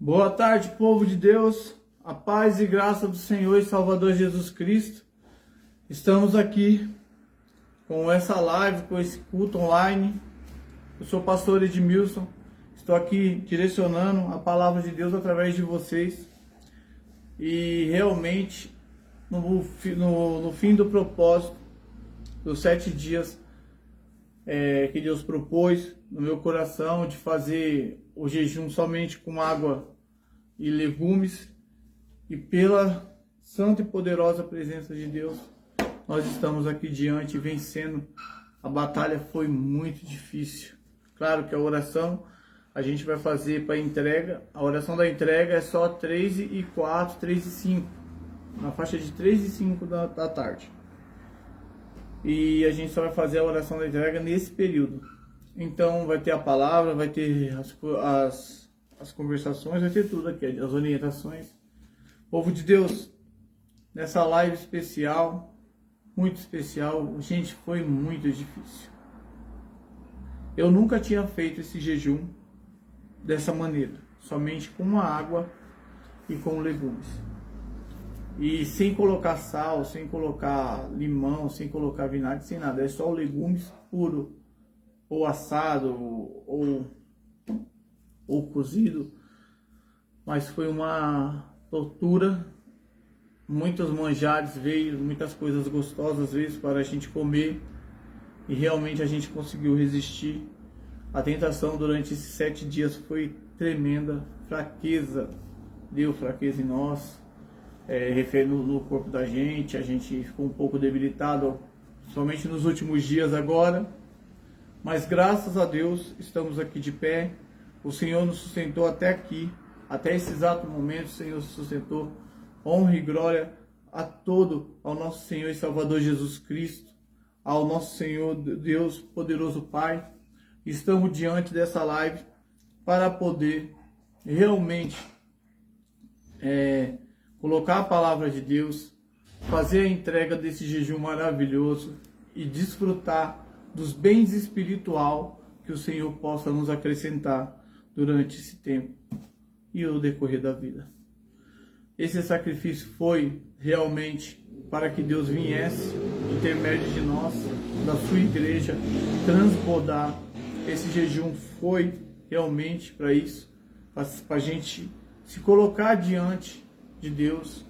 Boa tarde, povo de Deus, a paz e graça do Senhor e Salvador Jesus Cristo. Estamos aqui com essa live, com esse culto online. Eu sou o pastor Edmilson, estou aqui direcionando a palavra de Deus através de vocês. E realmente, no fim do propósito, dos 7 dias que Deus propôs no meu coração de fazer o jejum somente com água e legumes, e pela santa e poderosa presença de Deus, nós estamos aqui diante vencendo. A batalha foi muito difícil. Claro que a oração a gente vai fazer para entrega. A oração da entrega é só 3h04, 3h05, na faixa de 3h05 da tarde. E a gente só vai fazer a oração da entrega nesse período. Então vai ter a palavra, vai ter as conversações, vai ter tudo aqui, as orientações. Povo de Deus, nessa live especial, muito especial, gente, foi muito difícil. Eu nunca tinha feito esse jejum dessa maneira, somente com a água e com legumes. E sem colocar sal, sem colocar limão, sem colocar vinagre, sem nada. É só o legumes puro, ou assado, ou cozido. Mas foi uma tortura. Muitos manjares veio, muitas coisas gostosas veio para a gente comer. E realmente a gente conseguiu resistir. A tentação durante esses 7 dias foi tremenda. Fraqueza, deu fraqueza em nós. No corpo da gente, a gente ficou um pouco debilitado, somente nos últimos dias agora, mas graças a Deus estamos aqui de pé. O Senhor nos sustentou até aqui, até esse exato momento. O Senhor nos sustentou. Honra e glória ao nosso Senhor e Salvador Jesus Cristo, ao nosso Senhor Deus poderoso Pai. Estamos diante dessa live para poder realmente colocar a palavra de Deus, fazer a entrega desse jejum maravilhoso e desfrutar dos bens espirituais que o Senhor possa nos acrescentar durante esse tempo e o decorrer da vida. Esse sacrifício foi realmente para que Deus viesse, intermédio de nós, da sua igreja, transbordar. Esse jejum foi realmente para isso, para a gente se colocar diante de Deus,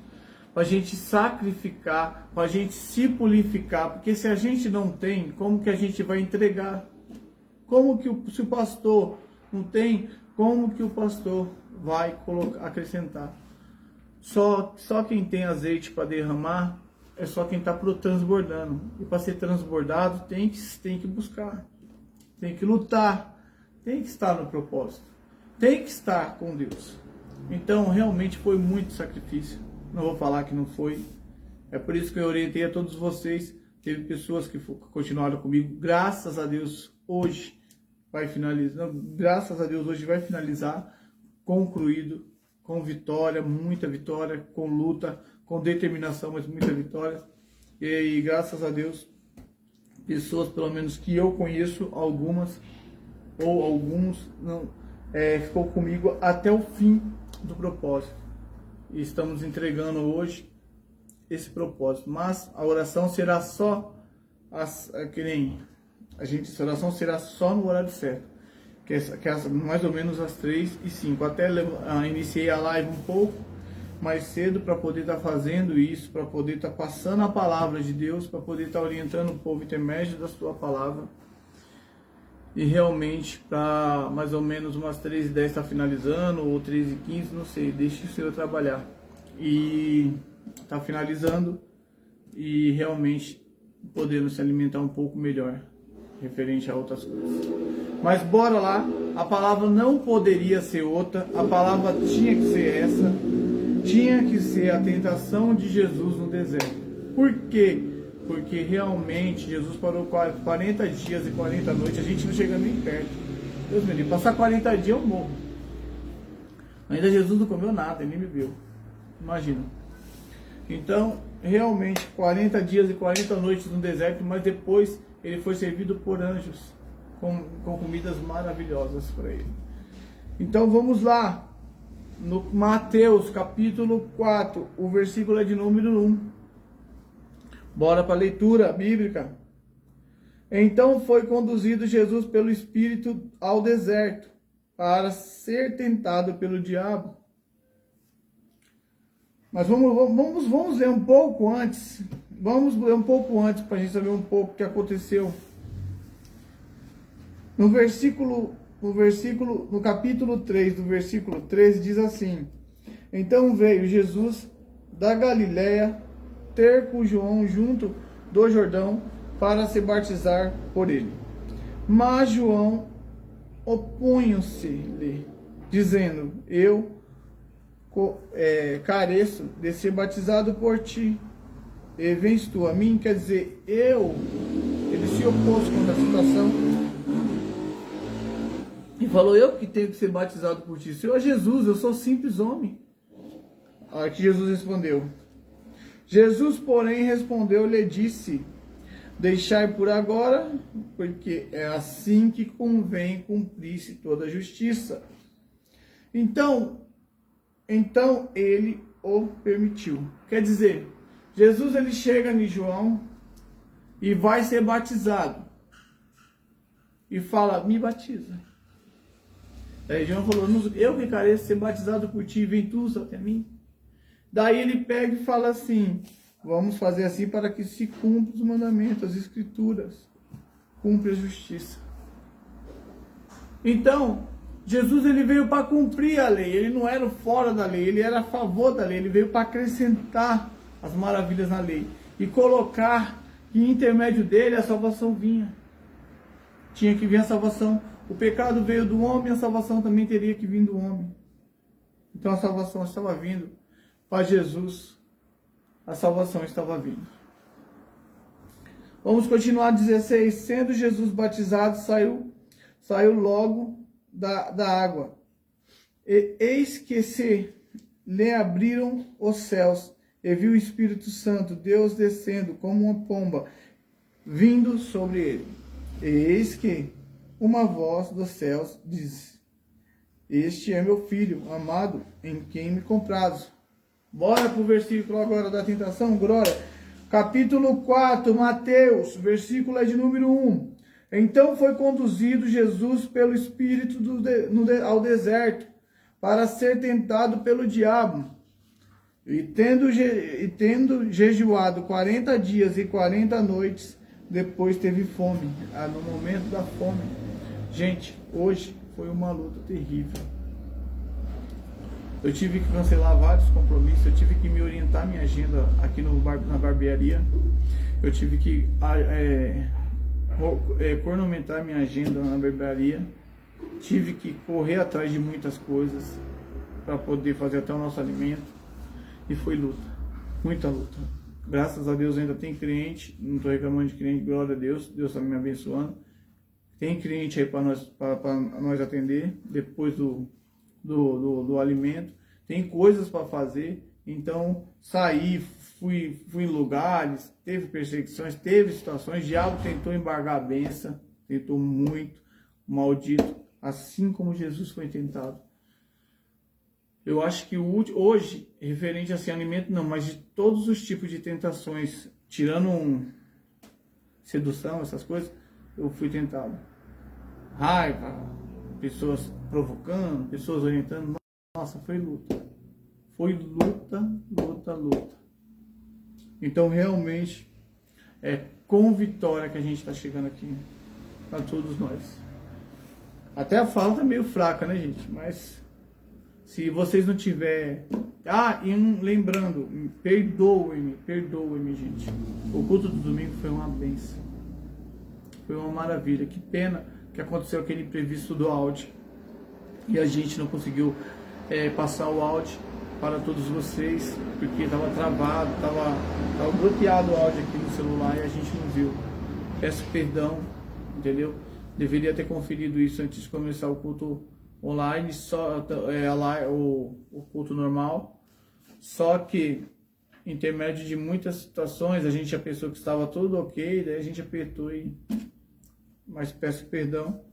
para a gente sacrificar, para a gente se purificar, porque se a gente não tem, como que a gente vai entregar? Se o pastor não tem, como que o pastor vai acrescentar? Só quem tem azeite para derramar é só quem está transbordando. E para ser transbordado tem que buscar, tem que lutar, tem que estar no propósito, tem que estar com Deus. Então, realmente foi muito sacrifício. Não vou falar que não foi. É por isso que eu orientei a todos vocês. Teve pessoas que continuaram comigo. Graças a Deus, hoje vai finalizar. Graças a Deus, hoje vai finalizar. Concluído. Com vitória, muita vitória. Com luta, com determinação, mas muita vitória. E graças a Deus, pessoas, pelo menos que eu conheço, algumas ou alguns, ficou comigo até o fim do propósito, e estamos entregando hoje esse propósito. Mas a oração será só a oração será só no horário certo, que é mais ou menos às 3h05. Até iniciei a live um pouco mais cedo para poder estar fazendo isso, para poder estar passando a palavra de Deus, para poder estar orientando o povo intermédio da sua palavra. E realmente, para mais ou menos umas 3h10 está finalizando, ou 3h15, não sei, deixe o Senhor trabalhar. E está finalizando, e realmente podemos se alimentar um pouco melhor, referente a outras coisas. Mas bora lá, a palavra não poderia ser outra, a palavra tinha que ser essa, tinha que ser a tentação de Jesus no deserto. Por quê? Porque realmente Jesus parou 40 dias e 40 noites, a gente não chega nem perto. Deus me livre, passar 40 dias eu morro. Ainda Jesus não comeu nada, ele nem bebeu. Imagina. Então, realmente, 40 dias e 40 noites no deserto, mas depois ele foi servido por anjos, com comidas maravilhosas para ele. Então vamos lá. no Mateus capítulo 4, o versículo é de número 1. Bora para a leitura bíblica. Então foi conduzido Jesus pelo Espírito ao deserto, para ser tentado pelo diabo. Mas vamos ler um pouco antes. Vamos ler um pouco antes para a gente saber um pouco o que aconteceu. No capítulo 3, do versículo 13, diz assim: Então veio Jesus da Galiléia ter com João junto do Jordão para se batizar por ele. Mas João opunha-se-lhe, dizendo: Eu careço de ser batizado por ti, e vens tu a mim? Quer dizer, ele se opôs contra a situação e falou: eu que tenho que ser batizado por ti. Senhor Jesus, eu sou simples homem. Aí que Jesus respondeu. Jesus, porém, respondeu-lhe, disse: Deixai por agora, porque é assim que convém cumprir-se toda a justiça. Então ele o permitiu. Quer dizer, Jesus ele chega em João e vai ser batizado. E fala: me batiza. Daí João falou: eu que careço de ser batizado por ti, vem tu até mim. Daí ele pega e fala assim: vamos fazer assim para que se cumpra os mandamentos, as escrituras, cumpra a justiça. Então, Jesus ele veio para cumprir a lei, ele não era fora da lei, ele era a favor da lei, ele veio para acrescentar as maravilhas na lei e colocar que em intermédio dele a salvação vinha. Tinha que vir a salvação. O pecado veio do homem, a salvação também teria que vir do homem. Então a salvação estava vindo para Jesus. A salvação estava vindo. Vamos continuar 16. Sendo Jesus batizado, saiu logo da água. E eis que se lhe abriram os céus, e viu o Espírito Santo, Deus descendo como uma pomba, vindo sobre ele. E eis que uma voz dos céus diz: Este é meu filho amado, em quem me comprazo. Bora para o versículo agora da tentação, glória. Capítulo 4, Mateus, versículo é de número 1. Então foi conduzido Jesus pelo Espírito ao deserto, para ser tentado pelo diabo. E tendo jejuado 40 dias e 40 noites, depois teve fome. No momento da fome. Gente, hoje foi uma luta terrível. Eu tive que cancelar vários compromissos, eu tive que me orientar minha agenda aqui na barbearia. Eu tive que cronometrar minha agenda na barbearia. Tive que correr atrás de muitas coisas para poder fazer até o nosso alimento. E foi luta, muita luta. Graças a Deus ainda tem cliente, não estou reclamando de cliente, glória a Deus, Deus está me abençoando. Tem cliente aí para nós atender depois do alimento. Tem coisas para fazer, então saí, fui em lugares, teve perseguições, teve situações, o diabo tentou embargar a benção, tentou muito, maldito, assim como Jesus foi tentado. Eu acho que hoje, referente assim, a alimento não, mas de todos os tipos de tentações, tirando sedução, essas coisas, eu fui tentado. Raiva, pessoas provocando, pessoas orientando, nossa, foi luta. Foi luta, luta, luta. Então realmente é com vitória que a gente está chegando aqui, para todos nós. Até a fala tá meio fraca, né, gente? Mas se vocês não tiverem... lembrando, perdoem-me, gente. O culto do domingo foi uma bênção. Foi uma maravilha. Que pena que aconteceu aquele imprevisto do áudio. E a gente não conseguiu passar o áudio para todos vocês, porque estava travado, estava bloqueado o áudio aqui no celular e a gente não viu. Peço perdão, entendeu? Deveria ter conferido isso antes de começar o culto online, só o culto normal. Só que, em intermédio de muitas situações, a gente já pensou que estava tudo ok, daí a gente apertou mas peço perdão.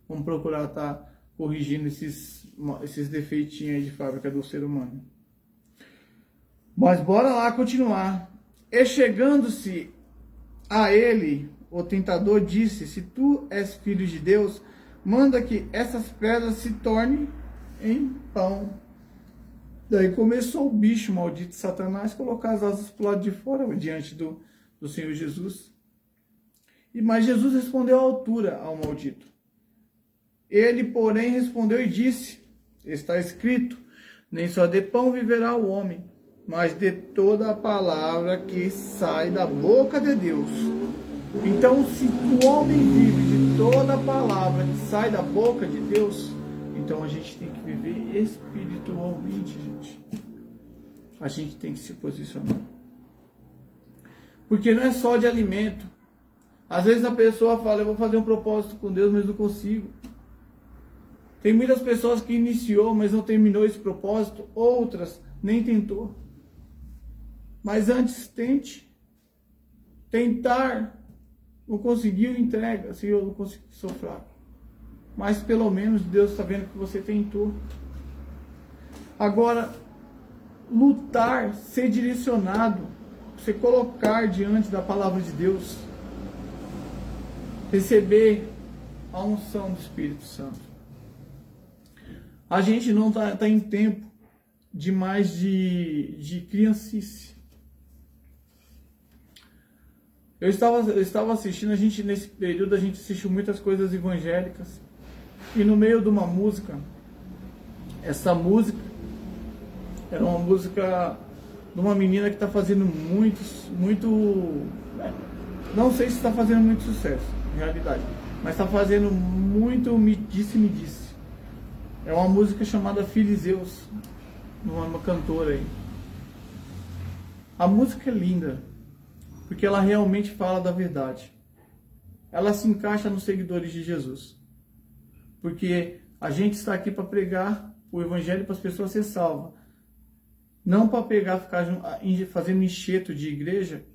Vamos procurar estar corrigindo esses defeitinhos aí de fábrica do ser humano. Mas bora lá continuar. E chegando-se a ele, o tentador disse: se tu és filho de Deus, manda que essas pedras se tornem em pão. Daí começou o bicho maldito Satanás colocar as asas para o lado de fora, diante do Senhor Jesus. Mas Jesus respondeu à altura ao maldito. Ele, porém, respondeu e disse: está escrito, nem só de pão viverá o homem, mas de toda a palavra que sai da boca de Deus. Então, se o homem vive de toda a palavra que sai da boca de Deus, então a gente tem que viver espiritualmente, gente. A gente tem que se posicionar. Porque não é só de alimento. Às vezes a pessoa fala: eu vou fazer um propósito com Deus, mas não consigo. Tem muitas pessoas que iniciou, mas não terminou esse propósito. Outras nem tentou. Mas antes tente. Tentar. Não conseguiu, entrega. Se eu não consegui, sou fraco. Mas pelo menos Deus está vendo que você tentou. Agora, lutar, ser direcionado, você colocar diante da palavra de Deus, receber a unção do Espírito Santo. A gente não está em tempo de mais de criancice. Eu estava assistindo, nesse período a gente assistiu muitas coisas evangélicas. E no meio de uma música, essa música era uma música de uma menina que está fazendo não sei se está fazendo muito sucesso, em realidade, mas está fazendo muito me disse. É uma música chamada Filiseus, uma cantora aí. A música é linda, porque ela realmente fala da verdade. Ela se encaixa nos seguidores de Jesus. Porque a gente está aqui para pregar o evangelho para as pessoas ser salvas. Não para ficar fazendo enxerto de igreja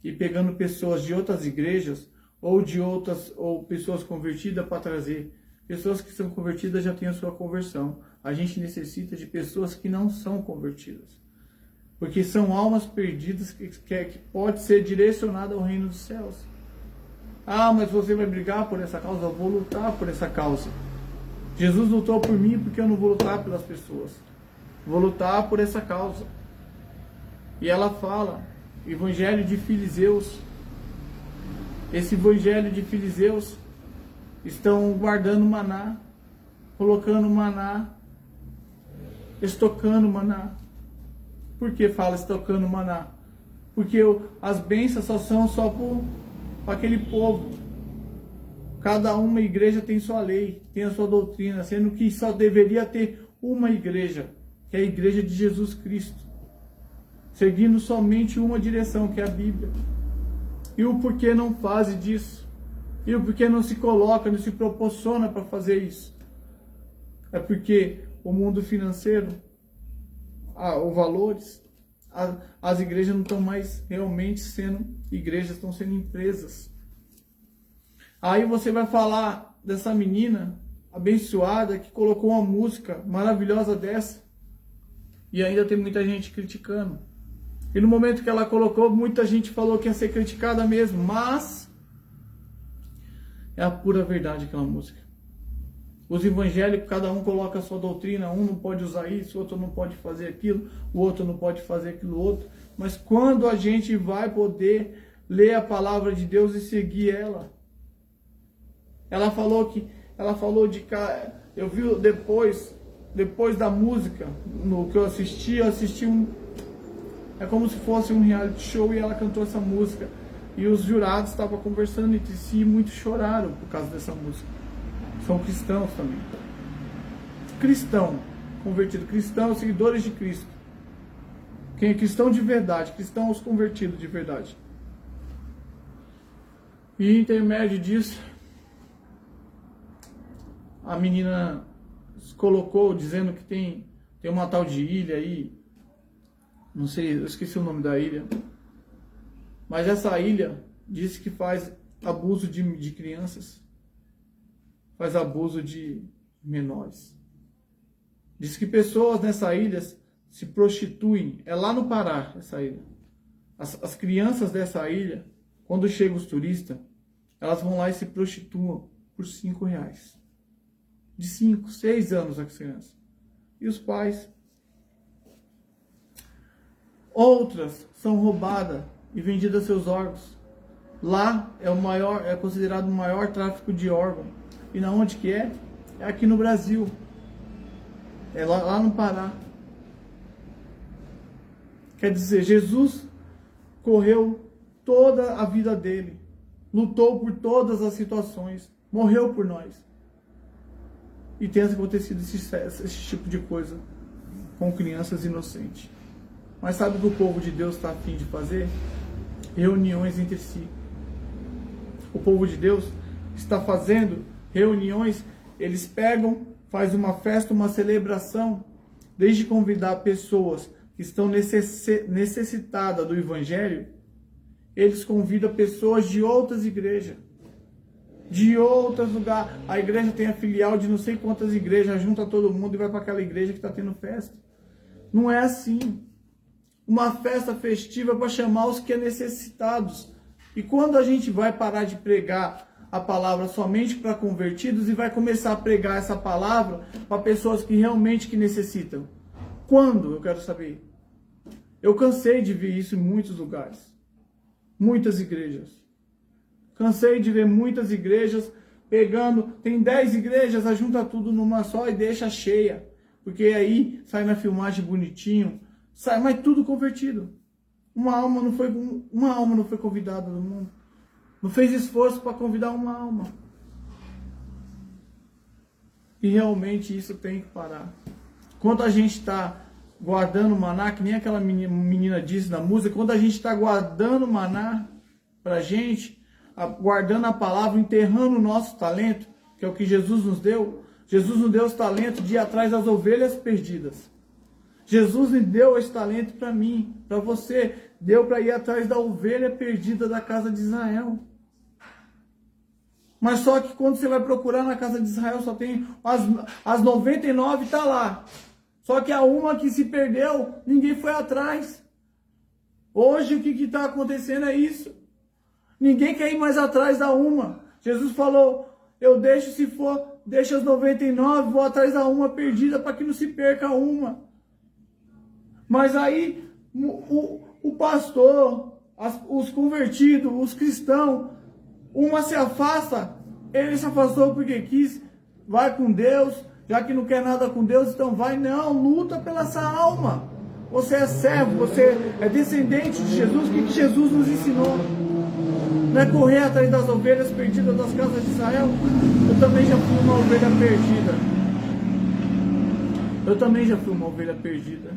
e pegando pessoas de outras igrejas ou pessoas convertidas para trazer. Pessoas que são convertidas já têm a sua conversão. A gente necessita de pessoas que não são convertidas. Porque são almas perdidas que pode ser direcionada ao reino dos céus. Ah, mas você vai brigar por essa causa? Eu vou lutar por essa causa. Jesus lutou por mim, porque eu não vou lutar pelas pessoas. Vou lutar por essa causa. E ela fala, Evangelho de Filiseus. Esse Evangelho de Filiseus estão guardando maná, colocando maná, estocando maná. Por que fala estocando maná? Porque as bênçãos são só para aquele povo. Cada uma igreja tem sua lei, tem a sua doutrina, sendo que só deveria ter uma igreja, que é a igreja de Jesus Cristo, seguindo somente uma direção, que é a Bíblia. E o porquê não faz disso? E o porquê não se coloca, não se proporciona para fazer isso? É porque o mundo financeiro, os valores, as igrejas não estão mais realmente sendo igrejas, estão sendo empresas. Aí você vai falar dessa menina abençoada que colocou uma música maravilhosa dessa e ainda tem muita gente criticando. E no momento que ela colocou, muita gente falou que ia ser criticada mesmo, mas é a pura verdade aquela música. Os evangélicos, cada um coloca a sua doutrina, um não pode usar isso, o outro não pode fazer aquilo, o outro não pode fazer aquilo outro. Mas quando a gente vai poder ler a palavra de Deus e seguir ela? Ela falou eu vi depois da música, no que eu assisti é como se fosse um reality show, e ela cantou essa música. E os jurados estavam conversando entre si e muitos choraram por causa dessa música. São cristãos também. Cristão, convertido. Cristão, seguidores de Cristo. Quem é cristão de verdade, cristão os convertidos de verdade. E em intermédio disso, a menina se colocou dizendo que tem uma tal de ilha aí, não sei, eu esqueci o nome da ilha, mas essa ilha disse que faz abuso de crianças, faz abuso de menores. Diz que pessoas nessa ilha se prostituem. É lá no Pará, essa ilha. As crianças dessa ilha, quando chegam os turistas, elas vão lá e se prostituam por R$5. De 5, 6 anos a criança. E os pais. Outras são roubadas e vendidas seus órgãos. Lá é considerado o maior tráfico de órgãos. E na onde que é? É aqui no Brasil. É lá no Pará. Quer dizer, Jesus correu toda a vida dele. Lutou por todas as situações. Morreu por nós. E tem acontecido esse tipo de coisa com crianças inocentes. Mas sabe o que o povo de Deus está a fim de fazer? Reuniões entre si. O povo de Deus está fazendo reuniões. Eles pegam, faz uma festa, uma celebração, desde convidar pessoas que estão necessitadas do Evangelho, eles convidam pessoas de outras igrejas, de outros lugares. A igreja tem a filial de não sei quantas igrejas, junta todo mundo e vai para aquela igreja que está tendo festa. Não é assim. Uma festa festiva para chamar os que é necessitados. E quando a gente vai parar de pregar a palavra somente para convertidos e vai começar a pregar essa palavra para pessoas que realmente necessitam? Quando? Eu quero saber. Eu cansei de ver isso em muitos lugares. Muitas igrejas. Cansei de ver muitas igrejas pegando, tem 10 igrejas, junta tudo numa só e deixa cheia. Porque aí sai na filmagem bonitinho, sai, mas tudo convertido. Uma alma não foi convidada do mundo. Não fez esforço para convidar uma alma. E realmente isso tem que parar. Quando a gente está guardando maná, que nem aquela menina disse na música, quando a gente está guardando maná para a gente, guardando a palavra, enterrando o nosso talento, que é o que Jesus nos deu. Jesus nos deu os talentos de ir atrás das ovelhas perdidas. Jesus me deu esse talento para mim, para você. Deu para ir atrás da ovelha perdida da casa de Israel. Mas só que quando você vai procurar na casa de Israel, só tem as 99 tá lá. Só que a uma que se perdeu, ninguém foi atrás. Hoje o que está acontecendo é isso. Ninguém quer ir mais atrás da uma. Jesus falou, eu deixo se for, deixa as 99, vou atrás da uma perdida para que não se perca uma. Mas aí o pastor, os convertidos, os cristãos, uma se afasta, ele se afastou porque quis, vai com Deus, já que não quer nada com Deus, então vai, não, luta pela essa alma. Você é servo, você é descendente de Jesus, o que Jesus nos ensinou? Não é correr atrás das ovelhas perdidas das casas de Israel? Eu também já fui uma ovelha perdida. Eu também já fui uma ovelha perdida.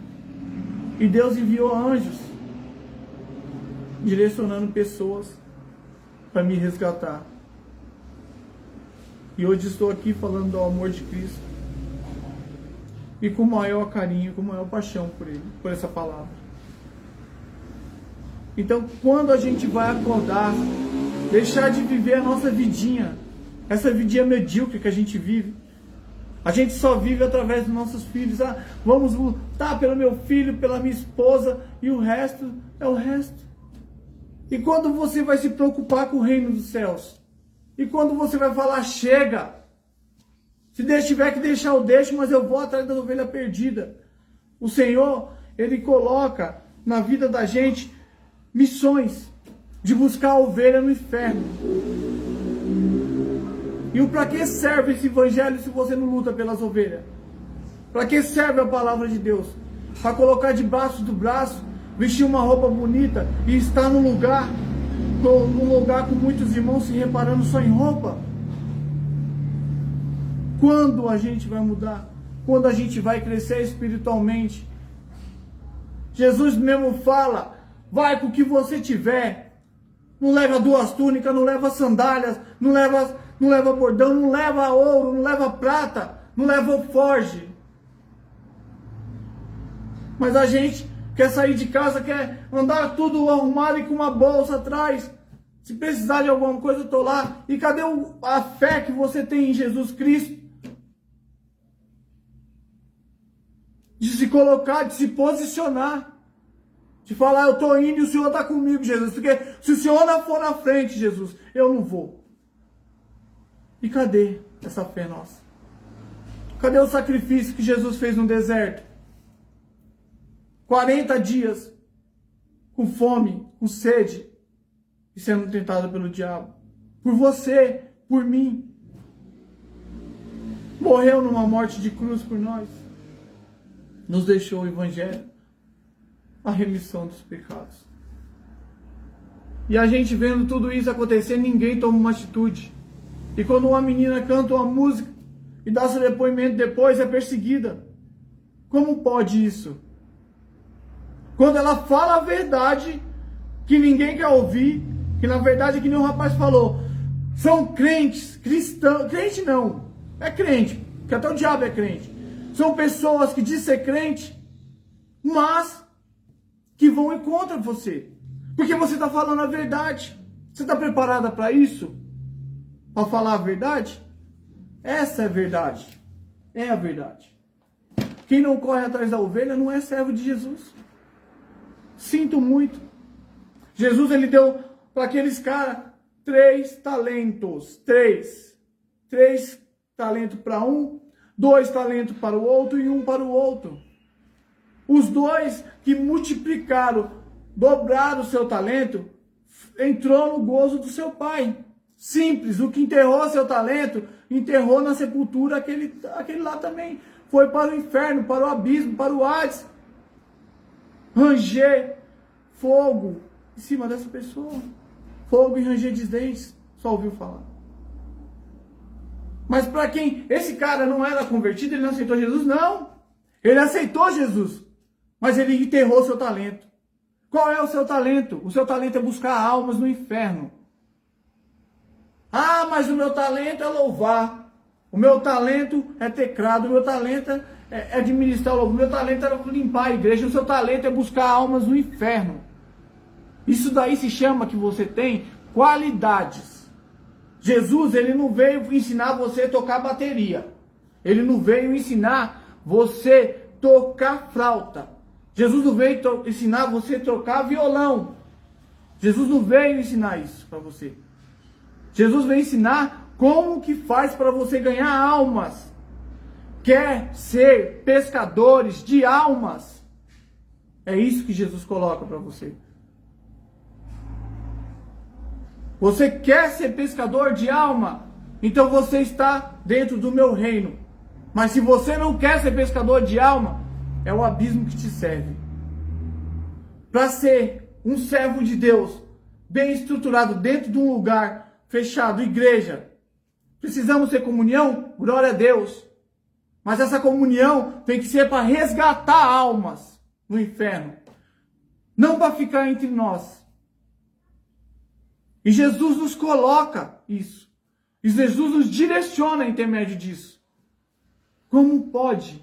E Deus enviou anjos, direcionando pessoas para me resgatar. E hoje estou aqui falando do amor de Cristo. E com maior carinho, com maior paixão por Ele, por essa palavra. Então, quando a gente vai acordar, deixar de viver a nossa vidinha, essa vidinha medíocre que a gente vive, a gente só vive através dos nossos filhos. Vamos lutar pelo meu filho, pela minha esposa, e o resto é o resto. E quando você vai se preocupar com o reino dos céus? E quando você vai falar, chega, se Deus tiver que deixar, eu deixo, mas eu vou atrás da ovelha perdida. O Senhor, Ele coloca na vida da gente missões de buscar a ovelha no inferno. E para que serve esse evangelho se você não luta pelas ovelhas? Para que serve a palavra de Deus? Para colocar debaixo do braço, vestir uma roupa bonita e estar num lugar com muitos irmãos se reparando só em roupa? Quando a gente vai mudar? Quando a gente vai crescer espiritualmente? Jesus mesmo fala, vai com o que você tiver. Não leva 2 túnicas, não leva sandálias, não leva bordão, não leva ouro, não leva prata, não leva alforje. Mas a gente quer sair de casa, quer andar tudo arrumado e com uma bolsa atrás. Se precisar de alguma coisa, eu estou lá. E cadê a fé que você tem em Jesus Cristo? de se colocar, de se posicionar. De falar, eu estou indo e o Senhor está comigo, Jesus. Porque se o Senhor não for na frente, Jesus, eu não vou. E cadê essa fé nossa? Cadê o sacrifício que Jesus fez no deserto? 40 dias, com fome, com sede, e sendo tentado pelo diabo. Por você, por mim. Morreu numa morte de cruz por nós. Nos deixou o Evangelho, a remissão dos pecados. E a gente vendo tudo isso acontecer, ninguém toma uma atitude. E quando uma menina canta uma música e dá seu depoimento depois, é perseguida. Como pode isso? Quando ela fala a verdade, que ninguém quer ouvir, que na verdade, que nem o rapaz falou, são crentes, cristãos, crente não, é crente, porque até o diabo é crente. São pessoas que dizem ser crente, mas que vão contra você. Porque você está falando a verdade. Você está preparada para isso? Para falar a verdade? Essa é a verdade. É a verdade. Quem não corre atrás da ovelha não é servo de Jesus. Sinto muito. Jesus, ele deu para aqueles caras 3 talentos. 3 talentos para um, 2 talentos para o outro e 1 para o outro. Os 2 que multiplicaram, dobraram o seu talento, entrou no gozo do seu pai. Simples, o que enterrou seu talento, enterrou na sepultura aquele lá também. Foi para o inferno, para o abismo, para o Hades. Ranger fogo em cima dessa pessoa. Fogo e ranger de dentes, só ouviu falar. Mas para quem esse cara não era convertido, ele não aceitou Jesus, não. Ele aceitou Jesus, mas ele enterrou seu talento. Qual é o seu talento? O seu talento é buscar almas no inferno. Ah, mas o meu talento é louvar. O meu talento é teclado. O meu talento é administrar o louvor. O meu talento é limpar a igreja. O seu talento é buscar almas no inferno. Isso daí se chama que você tem qualidades. Jesus, ele não veio ensinar você a tocar bateria. Ele não veio ensinar você a tocar flauta. Jesus não veio ensinar você a tocar violão. Jesus não veio ensinar isso para você. Jesus veio ensinar como que faz para você ganhar almas. Quer ser pescadores de almas. É isso que Jesus coloca para você. Você quer ser pescador de alma? Então você está dentro do meu reino. Mas se você não quer ser pescador de alma, é o abismo que te serve. Para ser um servo de Deus, bem estruturado dentro de um lugar fechado, igreja, precisamos ter comunhão? Glória a Deus. Mas essa comunhão tem que ser para resgatar almas no inferno. Não para ficar entre nós. E Jesus nos coloca isso. E Jesus nos direciona em intermédio disso. Como pode?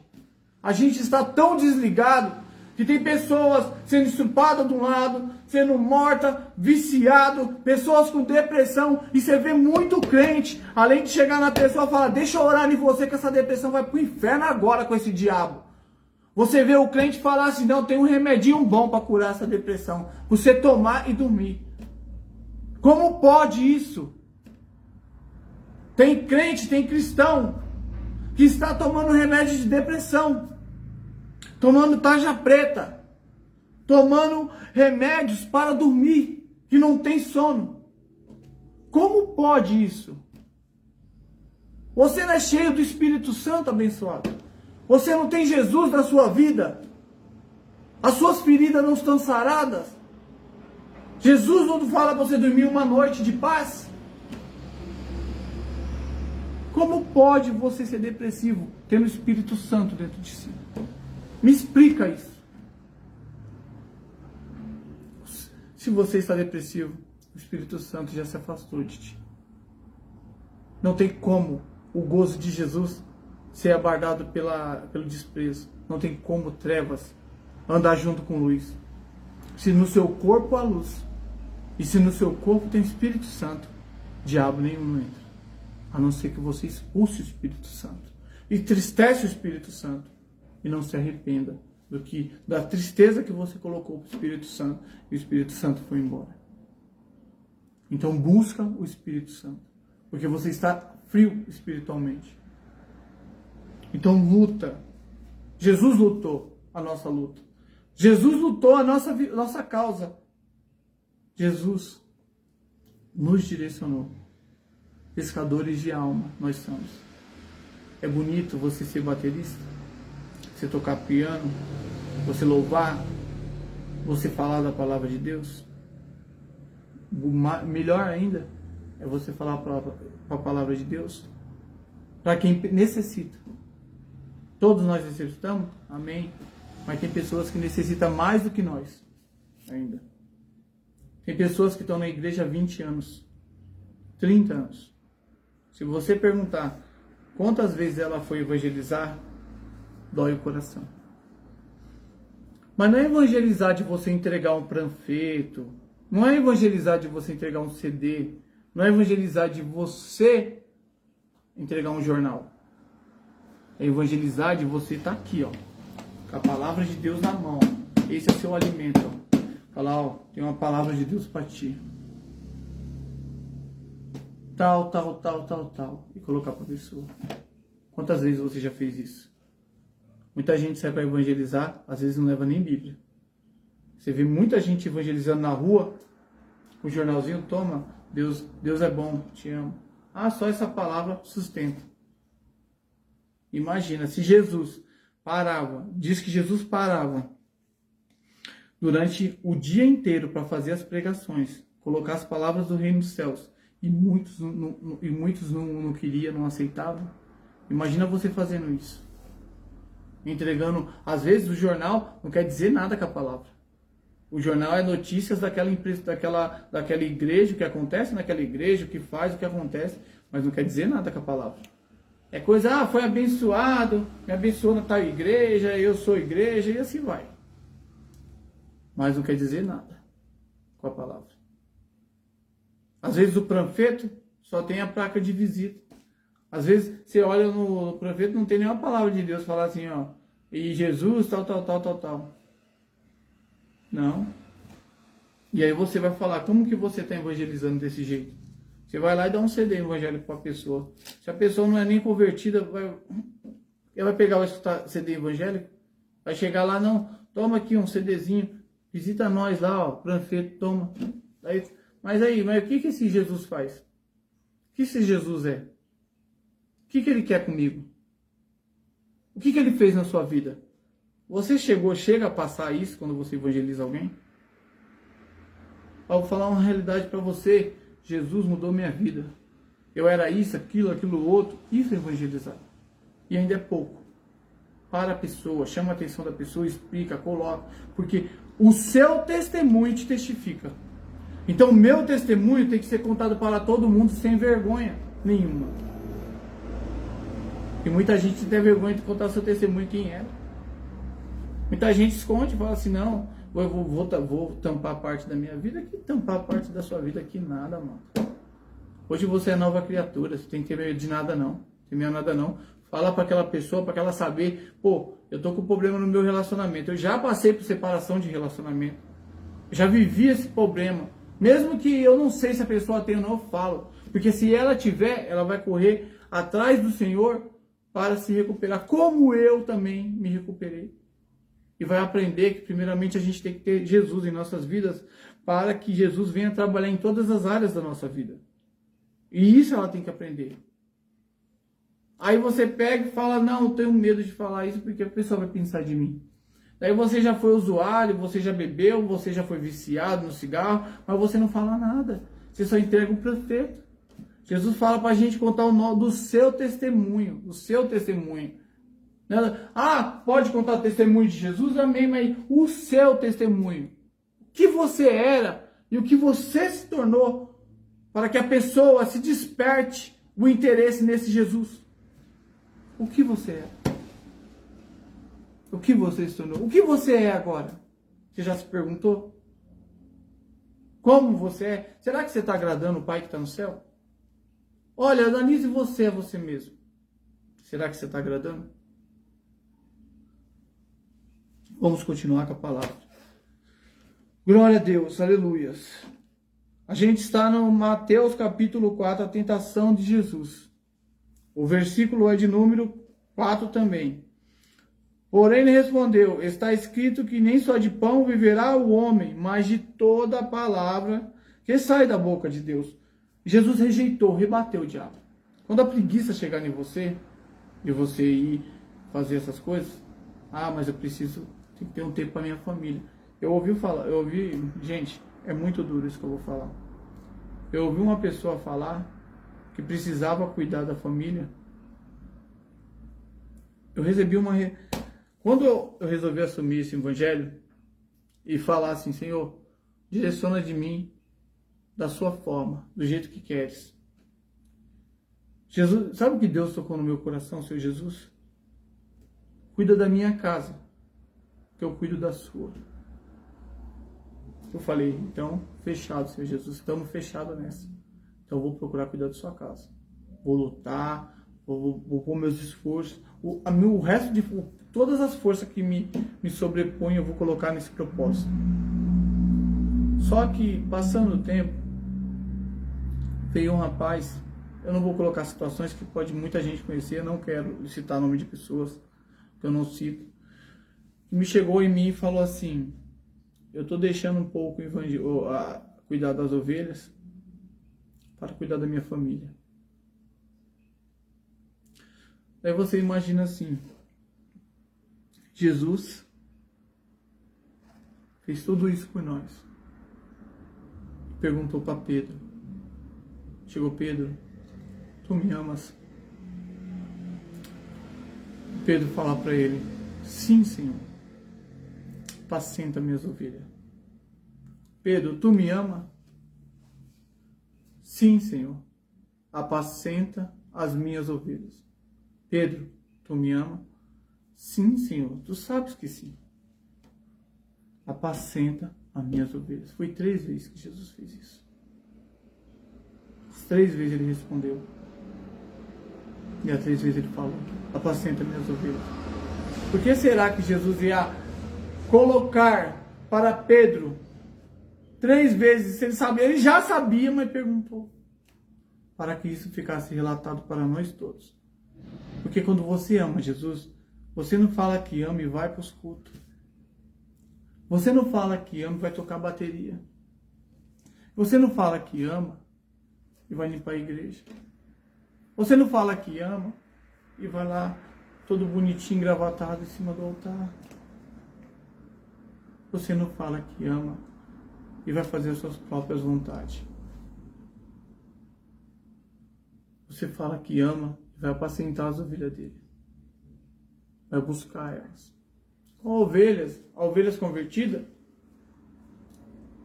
A gente está tão desligado que tem pessoas sendo estrupadas de um lado, sendo morta, viciado, pessoas com depressão. E você vê muito crente, além de chegar na pessoa e falar, deixa eu orar em você que essa depressão vai para o inferno agora com esse diabo. Você vê o crente falar assim, não, tem um remedinho bom para curar essa depressão. Você tomar e dormir. Como pode isso? Tem crente, tem cristão que está tomando remédio de depressão, tomando tarja preta, tomando remédios para dormir, que não tem sono. Como pode isso? Você não é cheio do Espírito Santo, abençoado? Você não tem Jesus na sua vida? As suas feridas não estão saradas? Jesus não fala para você dormir uma noite de paz? Como pode você ser depressivo tendo o Espírito Santo dentro de si? Me explica isso. Se você está depressivo, o Espírito Santo já se afastou de ti. Não tem como o gozo de Jesus ser abordado pelo desprezo. Não tem como trevas andar junto com luz. Se no seu corpo há luz, e se no seu corpo tem Espírito Santo, diabo nenhum não entra. A não ser que você expulse o Espírito Santo. E entristece o Espírito Santo. e não se arrependa da tristeza que você colocou para o Espírito Santo e o Espírito Santo foi embora. Então busca o Espírito Santo, porque você está frio espiritualmente. Então luta. Jesus lutou a nossa luta. Jesus lutou a nossa causa. Jesus nos direcionou. Pescadores de alma nós somos. É bonito você ser baterista, você tocar piano, você louvar, você falar da palavra de Deus. Melhor ainda é você falar a palavra de Deus para quem necessita. Todos nós necessitamos, amém. Mas tem pessoas que necessitam mais do que nós ainda. Tem pessoas que estão na igreja há 20 anos, 30 anos. Se você perguntar quantas vezes ela foi evangelizar, dói o coração. Mas não é evangelizar de você entregar um panfleto, não é evangelizar de você entregar um CD, não é evangelizar de você entregar um jornal. É evangelizar de você estar aqui, ó, com a palavra de Deus na mão. Esse é o seu alimento, ó. Falar, ó, tem uma palavra de Deus para ti. Tal. E colocar para a pessoa. Quantas vezes você já fez isso? Muita gente sai para evangelizar, às vezes não leva nem Bíblia. Você vê muita gente evangelizando na rua, com o jornalzinho, toma, Deus é bom, te amo. Ah, só essa palavra sustenta. Imagina, se Jesus parava, diz que Jesus parava durante o dia inteiro para fazer as pregações, colocar as palavras do reino dos céus, e muitos não queriam, não aceitavam. Imagina você fazendo isso. Entregando, às vezes o jornal não quer dizer nada com a palavra. O jornal é notícias daquela igreja, o que acontece naquela igreja, o que faz, o que acontece, mas não quer dizer nada com a palavra. É coisa, foi abençoado, me abençoou na tal igreja, eu sou igreja, e assim vai. Mas não quer dizer nada com a palavra. Às vezes o panfleto só tem a placa de visita. Às vezes você olha no panfleto, não tem nenhuma palavra de Deus, falar assim, ó, e Jesus, tal. Não. E aí você vai falar, como que você está evangelizando desse jeito? Você vai lá e dá um CD evangélico para a pessoa. Se a pessoa não é nem convertida, ela vai pegar o CD evangélico, vai chegar lá, não, toma aqui um CDzinho, visita nós lá, ó, panfleto, toma. Mas o que esse Jesus faz? O que esse Jesus é? O que ele quer comigo? O que ele fez na sua vida? Você chega a passar isso quando você evangeliza alguém? Eu vou falar uma realidade para você. Jesus mudou minha vida. Eu era isso, aquilo outro. Isso é evangelizar. E ainda é pouco. Para a pessoa, chama a atenção da pessoa, explica, coloca. Porque o seu testemunho te testifica. Então o meu testemunho tem que ser contado para todo mundo sem vergonha nenhuma. E muita gente tem vergonha de contar seu testemunho quem era. Muita gente esconde e fala assim, não, eu vou tampar parte da minha vida. Que tampar parte da sua vida aqui nada, mano. Hoje você é nova criatura, você tem que ter medo de nada não. Tem medo de nada não. Fala para aquela pessoa, para ela saber, pô, eu tô com problema no meu relacionamento. Eu já passei por separação de relacionamento. Eu já vivi esse problema. Mesmo que eu não sei se a pessoa tem ou não, eu falo. Porque se ela tiver, ela vai correr atrás do Senhor para se recuperar, como eu também me recuperei. E vai aprender que primeiramente a gente tem que ter Jesus em nossas vidas para que Jesus venha trabalhar em todas as áreas da nossa vida. E isso ela tem que aprender. Aí você pega e fala, não, eu tenho medo de falar isso porque a pessoa vai pensar de mim. Daí você já foi usuário, você já bebeu, você já foi viciado no cigarro, mas você não fala nada. Você só entrega o panfleto. Jesus fala para a gente contar o nome do seu testemunho. O seu testemunho. Ah, pode contar o testemunho de Jesus? Amém, mas o seu testemunho. O que você era e o que você se tornou para que a pessoa se desperte o interesse nesse Jesus. O que você é? O que você se tornou? O que você é agora? Você já se perguntou? Como você é? Será que você está agradando o Pai que está no céu? Olha, analise você, é você mesmo. Será que você está agradando? Vamos continuar com a palavra. Glória a Deus, aleluias. A gente está no Mateus capítulo 4, a tentação de Jesus. O versículo é de número 4 também. Porém ele respondeu, está escrito que nem só de pão viverá o homem, mas de toda a palavra que sai da boca de Deus. Jesus rejeitou, rebateu o diabo. Quando a preguiça chegar em você, de você ir fazer essas coisas, mas eu preciso ter um tempo para minha família. Gente, é muito duro isso que eu vou falar. Eu ouvi uma pessoa falar que precisava cuidar da família. Eu recebi Quando eu resolvi assumir esse evangelho e falar assim, Senhor, direciona de mim da sua forma, do jeito que queres. Jesus, sabe o que Deus tocou no meu coração, Senhor Jesus? Cuida da minha casa, que eu cuido da sua. Eu falei, então, fechado, Senhor Jesus, estamos fechados nessa. Então eu vou procurar cuidar da sua casa. Vou lutar, vou pôr meus esforços, o resto de todas as forças que me sobrepõem, eu vou colocar nesse propósito. Só que, passando o tempo, veio um rapaz, eu não vou colocar situações que pode muita gente conhecer, eu não quero citar nome de pessoas, que eu não cito, que me chegou em mim e falou assim, eu estou deixando um pouco cuidar das ovelhas para cuidar da minha família. Aí você imagina assim, Jesus fez tudo isso por nós. Perguntou para Pedro. Chegou Pedro, tu me amas? Pedro fala para ele, sim, Senhor, apacenta minhas ovelhas. Pedro, tu me ama? Sim, Senhor, apacenta as minhas ovelhas. Pedro, tu me ama? Sim, Senhor, tu sabes que sim. Apacenta as minhas ovelhas. Foi 3 vezes que Jesus fez isso. As 3 vezes ele respondeu. E as 3 vezes ele falou, apacenta minhas ovelhas. Por que será que Jesus ia colocar para Pedro 3 vezes? Ele sabia, ele já sabia, mas perguntou. Para que isso ficasse relatado para nós todos. Porque quando você ama Jesus, você não fala que ama e vai para os cultos. Você não fala que ama e vai tocar bateria. Você não fala que ama e vai limpar a igreja. Você não fala que ama e vai lá todo bonitinho, engravatado em cima do altar. Você não fala que ama e vai fazer as suas próprias vontades. Você fala que ama e vai apacentar as ovelhas dele. Vai buscar elas. Com ovelhas convertidas,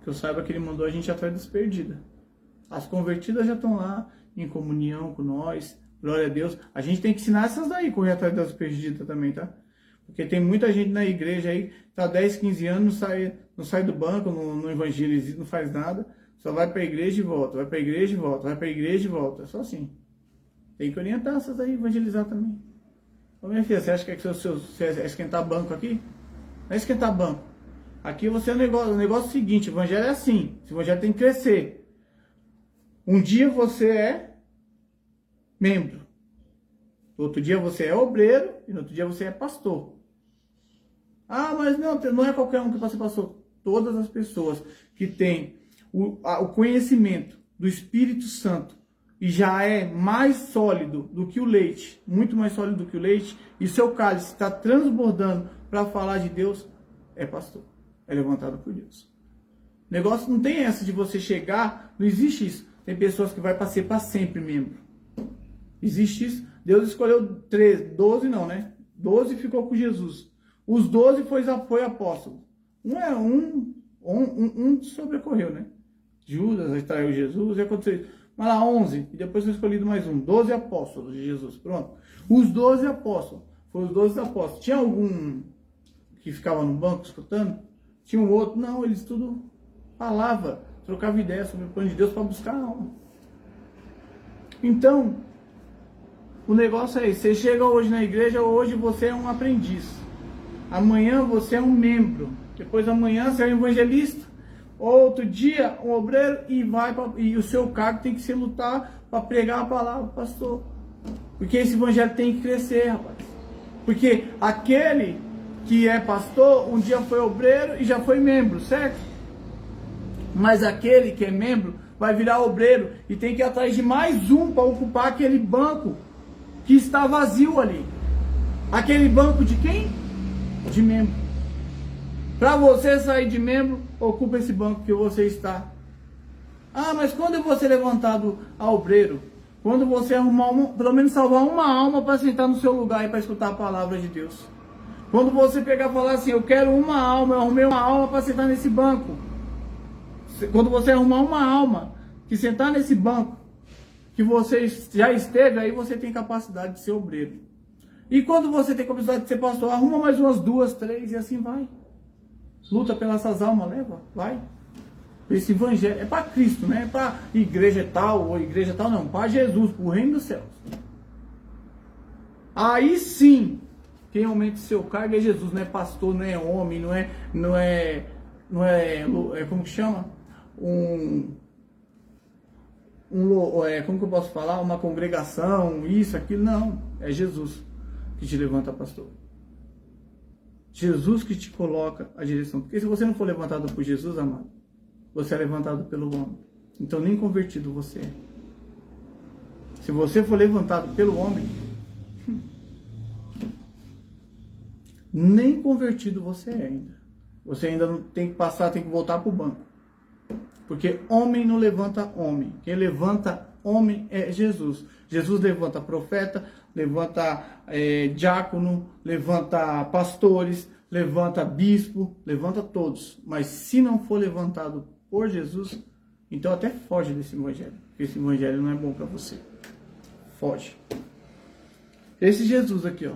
que eu saiba que ele mandou a gente atrás das perdidas. As convertidas já estão lá em comunhão com nós, glória a Deus. A gente tem que ensinar essas daí, correr atrás das perdidas também, tá? Porque tem muita gente na igreja aí, tá 10, 15 anos, não sai do banco, não evangeliza, não faz nada, só vai para a igreja e volta, vai para a igreja e volta, vai para a igreja e volta, é só assim. Tem que orientar essas aí, evangelizar também. Ô minha filha, você acha que você é esquentar banco aqui? Não é esquentar banco. Aqui você é o negócio seguinte, o evangelho é assim, o evangelho tem que crescer. Um dia você é membro, no outro dia você é obreiro e no outro dia você é pastor. Mas não é qualquer um que pode ser pastor. Todas as pessoas que têm o conhecimento do Espírito Santo e já é mais sólido do que o leite, muito mais sólido do que o leite, e seu cálice está transbordando para falar de Deus, é pastor, é levantado por Deus. O negócio não tem essa de você chegar, não existe isso. Tem pessoas que vai ser para sempre membro. Existe isso. Deus escolheu 12 não, né? 12 ficou com Jesus. Os 12 foi apóstolo. Um sobrecorreu, né? Judas traiu Jesus e aconteceu isso. Mas lá 11, e depois foi escolhido mais um. 12 apóstolos de Jesus, pronto. Os 12 apóstolos, foram os 12 apóstolos. Tinha algum que ficava no banco escutando? Tinha um outro? Não, eles tudo falava, trocava ideia sobre o plano de Deus para buscar a alma. Então, o negócio é esse. Você chega hoje na igreja, hoje você é um aprendiz. Amanhã você é um membro. Depois amanhã você é um evangelista. Outro dia um obreiro e o seu cargo tem que ser lutar para pregar a palavra, pastor. Porque esse evangelho tem que crescer, rapaz. Porque aquele que é pastor, um dia foi obreiro e já foi membro, certo? Mas aquele que é membro vai virar obreiro e tem que ir atrás de mais um para ocupar aquele banco que está vazio ali. Aquele banco de quem? De membro. Para você sair de membro, ocupa esse banco que você está. Ah, mas quando eu vou ser levantado a obreiro? Quando você arrumar pelo menos salvar uma alma para sentar no seu lugar e para escutar a palavra de Deus. Quando você pegar e falar assim, eu quero uma alma, eu arrumei uma alma para sentar nesse banco. Quando você arrumar uma alma que sentar nesse banco, que você já esteve, aí você tem capacidade de ser obreiro. E quando você tem capacidade de ser pastor, arruma mais umas 2, 3 e assim vai. Luta pelas essas almas, leva, vai. Esse evangelho é para Cristo, não é para igreja tal ou igreja tal, não. Para Jesus, para o reino dos céus. Aí sim, quem aumenta o seu cargo é Jesus, não é pastor, não é homem, não é como que chama? Como que eu posso falar? Uma congregação, isso, aquilo, não. É Jesus que te levanta, pastor. Jesus que te coloca a direção. Porque se você não for levantado por Jesus, amado, você é levantado pelo homem. Então nem convertido você é. Se você for levantado pelo homem, nem convertido você é ainda. Você ainda não tem que passar, tem que voltar para o banco. Porque homem não levanta homem. Quem levanta homem é Jesus. Jesus levanta profeta, levanta diácono, levanta pastores, levanta bispo, levanta todos. Mas se não for levantado por Jesus, então até foge desse evangelho. Porque esse evangelho não é bom para você. Foge. Esse Jesus aqui, ó,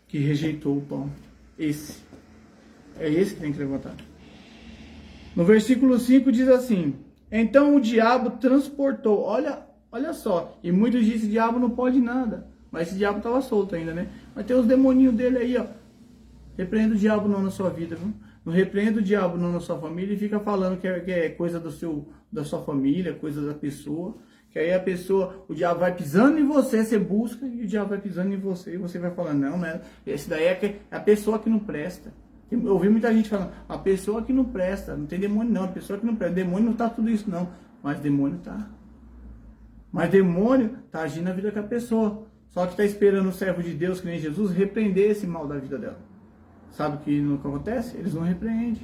que rejeitou o pão. Esse. É esse que tem que levantar. No versículo 5 diz assim: então o diabo transportou. Olha só. E muitos dizem que esse diabo não pode nada. Mas esse diabo estava solto ainda, né? Mas tem os demoninhos dele aí, ó. Repreenda o diabo não na sua vida, viu? Não repreenda o diabo não na sua família e fica falando que é coisa da sua família, coisa da pessoa. Que aí a pessoa, o diabo vai pisando em você, você busca e o diabo vai pisando em você. E você vai falando, não, né? Esse daí é a pessoa que não presta. Eu ouvi muita gente falando, a pessoa que não presta, não tem demônio não, a pessoa que não presta, demônio não tá tudo isso não, mas demônio tá. Mas demônio tá agindo na vida com a pessoa, só que tá esperando o servo de Deus, que nem Jesus, repreender esse mal da vida dela. Sabe o que não acontece? Eles não repreendem.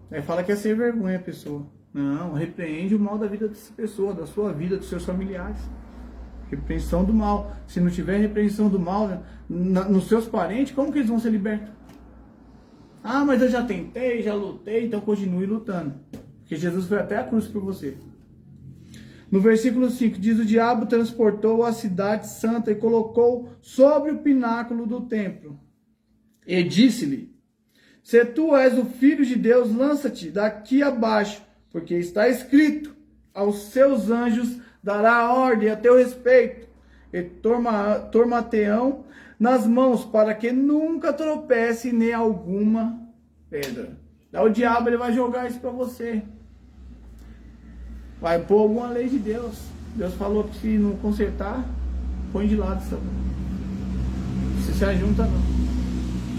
Aí fala que é sem vergonha a pessoa. Não, repreende o mal da vida dessa pessoa, da sua vida, dos seus familiares. Repreensão do mal. Se não tiver repreensão do mal nos seus parentes, como que eles vão ser libertos? Ah, mas eu já tentei, já lutei, então continue lutando. Porque Jesus foi até a cruz por você. No versículo 5 diz: o diabo transportou a cidade santa e colocou sobre o pináculo do templo. E disse-lhe: se tu és o filho de Deus, lança-te daqui abaixo, porque está escrito: aos seus anjos dará ordem a teu respeito, e torma-te-ão nas mãos, para que nunca tropece nem alguma pedra. Daí o diabo ele vai jogar isso para você. Vai pôr alguma lei de Deus. Deus falou que se não consertar, põe de lado. Sabe? Se ajunta não.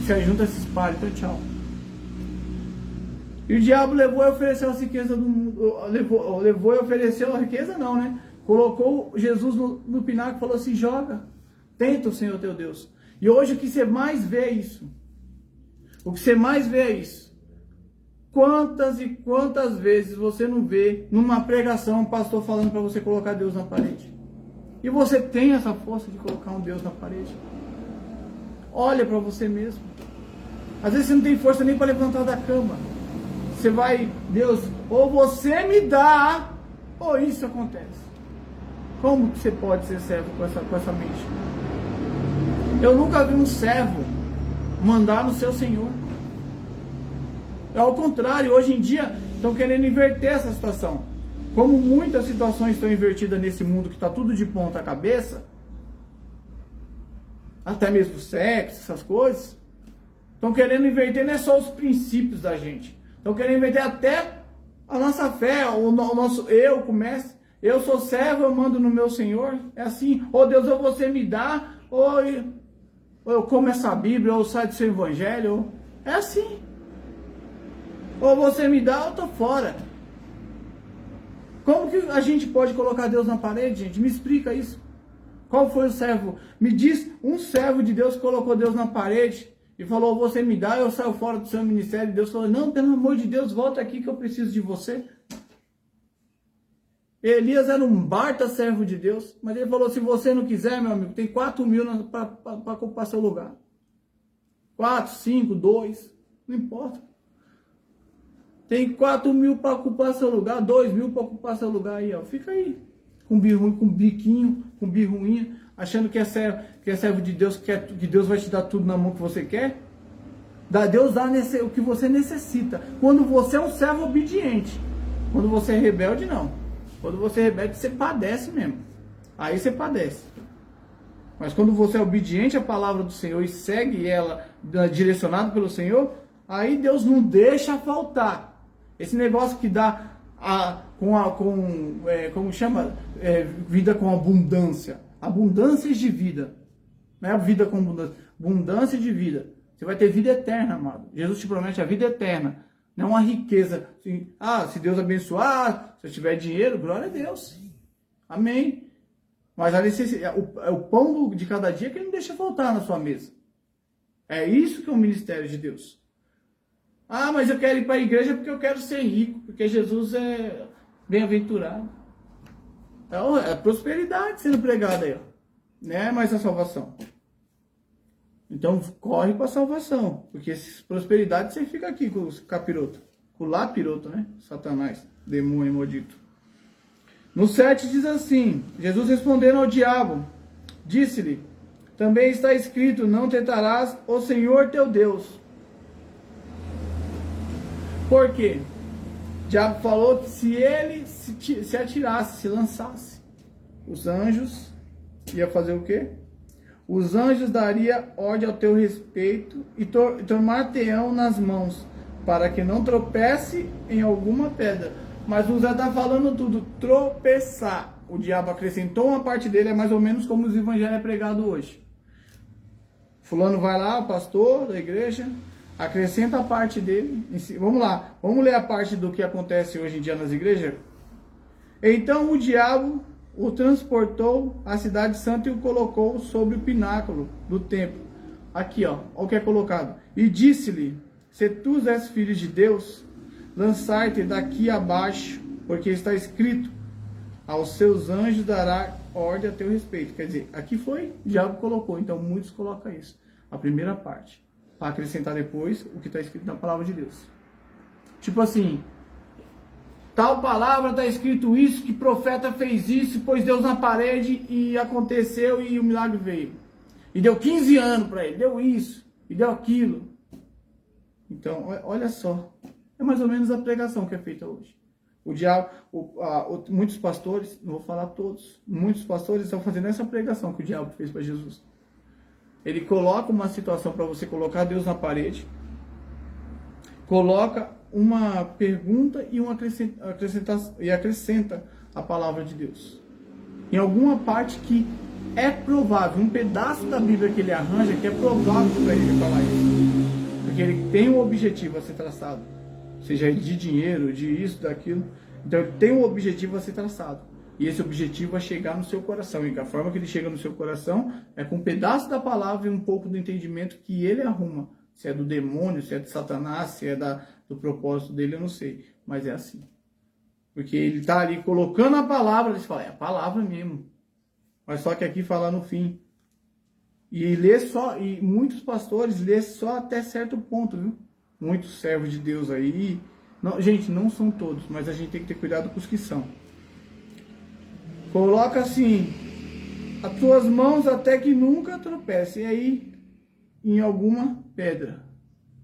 Se ajunta, se espalha. Então tchau. E o diabo levou e ofereceu as riquezas do mundo. Levou e ofereceu a riqueza não, né? Colocou Jesus no pináculo e falou assim: joga. Tenta o Senhor teu Deus. E hoje o que você mais vê é isso. O que você mais vê é isso. Quantas e quantas vezes você não vê numa pregação um pastor falando para você colocar Deus na parede? E você tem essa força de colocar um Deus na parede? Olha para você mesmo. Às vezes você não tem força nem para levantar da cama. Você vai, Deus, ou você me dá, ou isso acontece. Como que você pode ser servo com essa mente? Eu nunca vi um servo mandar no seu Senhor. É ao contrário, hoje em dia estão querendo inverter essa situação. Como muitas situações estão invertidas nesse mundo que está tudo de ponta cabeça, até mesmo sexo, essas coisas, Estão querendo inverter não é só os princípios da gente. Estão querendo inverter até a nossa fé, o nosso eu, como mestre. Eu sou servo, eu mando no meu Senhor. É assim, ou Deus, ou você me dá, ou eu como essa Bíblia, ou eu saio do seu evangelho. É assim. Ou você me dá, ou eu tô fora. Como que a gente pode colocar Deus na parede, gente? Me explica isso. Qual foi o servo? Me diz um servo de Deus que colocou Deus na parede e falou, você me dá, eu saio fora do seu ministério. E Deus falou, não, pelo amor de Deus, volta aqui que eu preciso de você. Elias era um baita servo de Deus, mas ele falou, se você não quiser, meu amigo, tem 4.000 para ocupar seu lugar. 4, 5, 2, não importa. Tem 4.000 para ocupar seu lugar, 2.000 para ocupar seu lugar aí, ó. Fica aí, com biquinho, com birruinha, achando que é servo de Deus, que Deus vai te dar tudo na mão que você quer. Deus dá o que você necessita. Quando você é um servo obediente. Quando você é rebelde, não. Quando você é rebelde, você padece mesmo. Aí você padece. Mas quando você é obediente à palavra do Senhor e segue ela direcionado pelo Senhor, aí Deus não deixa faltar. Esse negócio que dá como chama? Vida com abundância. Abundâncias de vida. Não é vida com abundância. Abundância de vida. Você vai ter vida eterna, amado. Jesus te promete a vida eterna. Não uma riqueza. Assim, se Deus abençoar, se eu tiver dinheiro, glória a Deus. Amém. Mas o pão de cada dia que ele não deixa faltar na sua mesa. É isso que é o ministério de Deus. Mas eu quero ir para a igreja porque eu quero ser rico, porque Jesus é bem-aventurado. Então, é prosperidade sendo pregada aí, ó. Não é mais a salvação. Então, corre para a salvação, porque prosperidade você fica aqui com o capiroto, com o lapiroto, né? Satanás, demônio maldito. No 7 diz assim, Jesus respondendo ao diabo, disse-lhe, também está escrito, não tentarás o Senhor teu Deus. Por quê? O diabo falou que se ele se atirasse, se lançasse, os anjos ia fazer o quê? Os anjos daria ordem ao teu respeito e tomar-te-ão nas mãos, para que não tropece em alguma pedra. Mas o Zé está falando tudo, tropeçar. O diabo acrescentou uma parte dele, é mais ou menos como os evangelhos é pregado hoje. Fulano vai lá, o pastor da igreja, acrescenta a parte dele. Vamos lá, vamos ler a parte do que acontece hoje em dia nas igrejas? Então o diabo o transportou à cidade santa e o colocou sobre o pináculo do templo. Aqui, ó, olha o que é colocado. E disse-lhe, se tu és filho de Deus, lançar-te daqui abaixo, porque está escrito, aos seus anjos dará ordem a teu respeito. Quer dizer, aqui foi, o diabo colocou, então muitos colocam isso. A primeira parte, para acrescentar depois o que está escrito na palavra de Deus. Tipo assim, tal palavra está escrito isso, que profeta fez isso, pôs Deus na parede e aconteceu e o milagre veio. E deu 15 anos para ele, deu isso, e deu aquilo. Então, olha só, é mais ou menos a pregação que é feita hoje. O diabo, muitos pastores, não vou falar todos, muitos pastores estão fazendo essa pregação que o diabo fez para Jesus. Ele coloca uma situação para você colocar Deus na parede, coloca uma pergunta e acrescenta a palavra de Deus. Em alguma parte que é provável, um pedaço da Bíblia que ele arranja, que é provável para ele falar isso. Porque ele tem um objetivo a ser traçado. Seja de dinheiro, de isso, daquilo. Então ele tem um objetivo a ser traçado. E esse objetivo é chegar no seu coração. E a forma que ele chega no seu coração é com um pedaço da palavra e um pouco do entendimento que ele arruma. Se é do demônio, se é de Satanás, se é do propósito dele, eu não sei. Mas é assim. Porque ele está ali colocando a palavra, ele fala, é a palavra mesmo. Mas só que aqui fala no fim. E muitos pastores lê só até certo ponto, viu? Muitos servos de Deus aí. Não, gente, não são todos, mas a gente tem que ter cuidado com os que são. Coloca assim, as tuas mãos até que nunca tropece. E aí, em alguma pedra.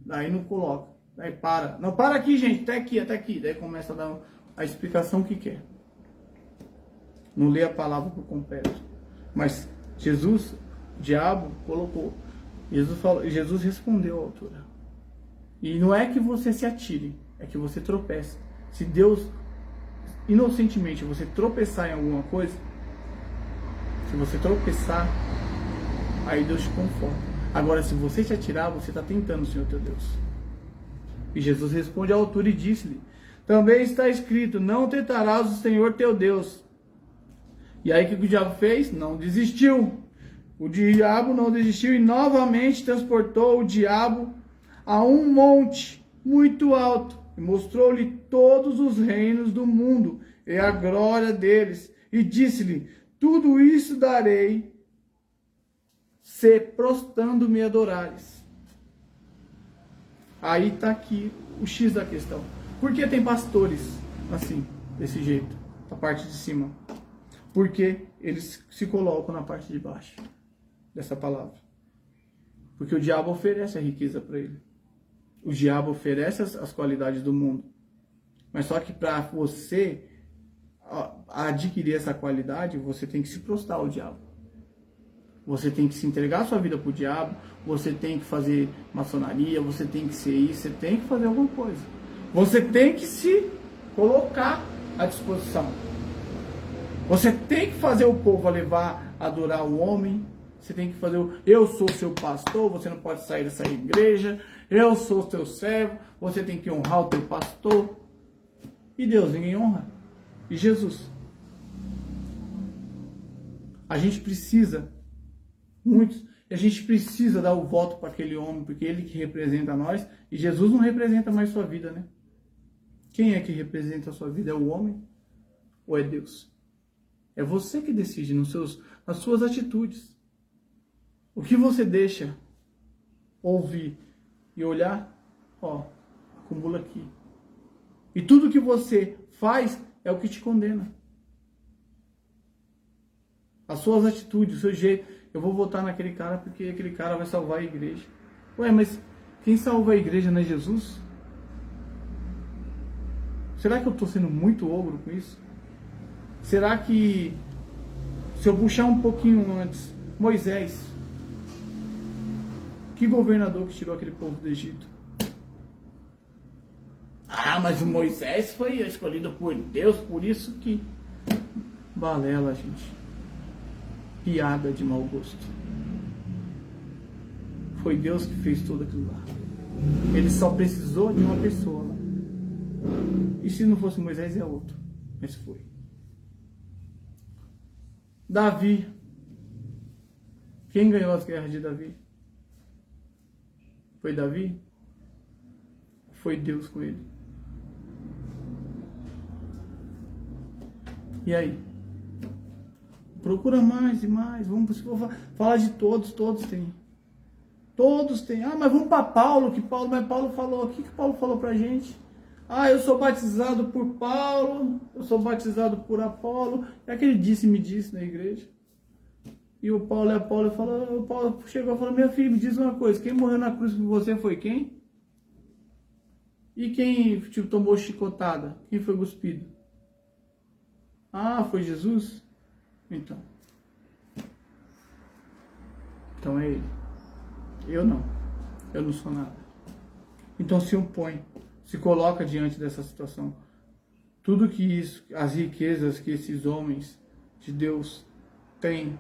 Daí não coloca. Daí para. Não, para aqui, gente. Até aqui, até aqui. Daí começa a dar a explicação que quer. Não lê a palavra por completo. Mas Jesus, o diabo, colocou. Jesus respondeu à altura. E não é que você se atire, é que você tropece. Se Deus, inocentemente, você tropeçar em alguma coisa, se você tropeçar, aí Deus te conforta. Agora, se você se atirar, você está tentando o Senhor teu Deus. E Jesus responde à altura e disse-lhe: também está escrito, não tentarás o Senhor teu Deus. E aí o que o diabo fez? Não desistiu. O diabo não desistiu e novamente transportou o diabo a um monte muito alto e mostrou-lhe todos os reinos do mundo e a glória deles. E disse-lhe: tudo isso darei se prostrando me adorares. Aí está aqui o X da questão. Por que tem pastores assim, desse jeito, na parte de cima? Porque eles se colocam na parte de baixo dessa palavra. Porque o diabo oferece a riqueza para ele. O diabo oferece as qualidades do mundo. Mas só que para você adquirir essa qualidade, você tem que se prostrar ao diabo. Você tem que se entregar a sua vida para o diabo, você tem que fazer maçonaria, você tem que ser isso, você tem que fazer alguma coisa. Você tem que se colocar à disposição. Você tem que fazer o povo a adorar o homem. Você tem que fazer eu sou seu pastor, você não pode sair dessa igreja. Eu sou seu servo, você tem que honrar o teu pastor. E Deus, ninguém honra. E Jesus. A gente precisa, a gente precisa dar o voto para aquele homem, porque ele que representa nós. E Jesus não representa mais sua vida, né? Quem é que representa a sua vida? É o homem ou é Deus? É você que decide nas suas atitudes. O que você deixa ouvir e olhar, acumula aqui. E tudo que você faz é o que te condena. As suas atitudes, o seu jeito. Eu vou votar naquele cara porque aquele cara vai salvar a igreja. Ué, mas quem salva a igreja não é Jesus? Será que eu estou sendo muito ogro com isso? Será que, se eu puxar um pouquinho antes, Moisés, que governador que tirou aquele povo do Egito? Ah, mas o Moisés foi escolhido por Deus, por isso que... Balela, gente. Piada de mau gosto. Foi Deus que fez tudo aquilo lá. Ele só precisou de uma pessoa lá. E se não fosse Moisés, é outro. Mas foi. Davi. Quem ganhou as guerras de Davi? Foi Davi? Foi Deus com ele. E aí? Procura mais e mais. Vamos falar de todos têm. Todos têm. Ah, mas vamos para Paulo, mas Paulo falou. O que Paulo falou pra gente? Ah, eu sou batizado por Paulo, eu sou batizado por Apolo. É aquele disse-me disse na igreja. E o Paulo falou, o Paulo chegou e falou: meu filho, me diz uma coisa, quem morreu na cruz por você foi quem? E quem tomou chicotada? Quem foi cuspido? Ah, foi Jesus? Então é ele. Eu não sou nada. Então se opõe, se coloca diante dessa situação. Tudo que isso, as riquezas que esses homens de Deus têm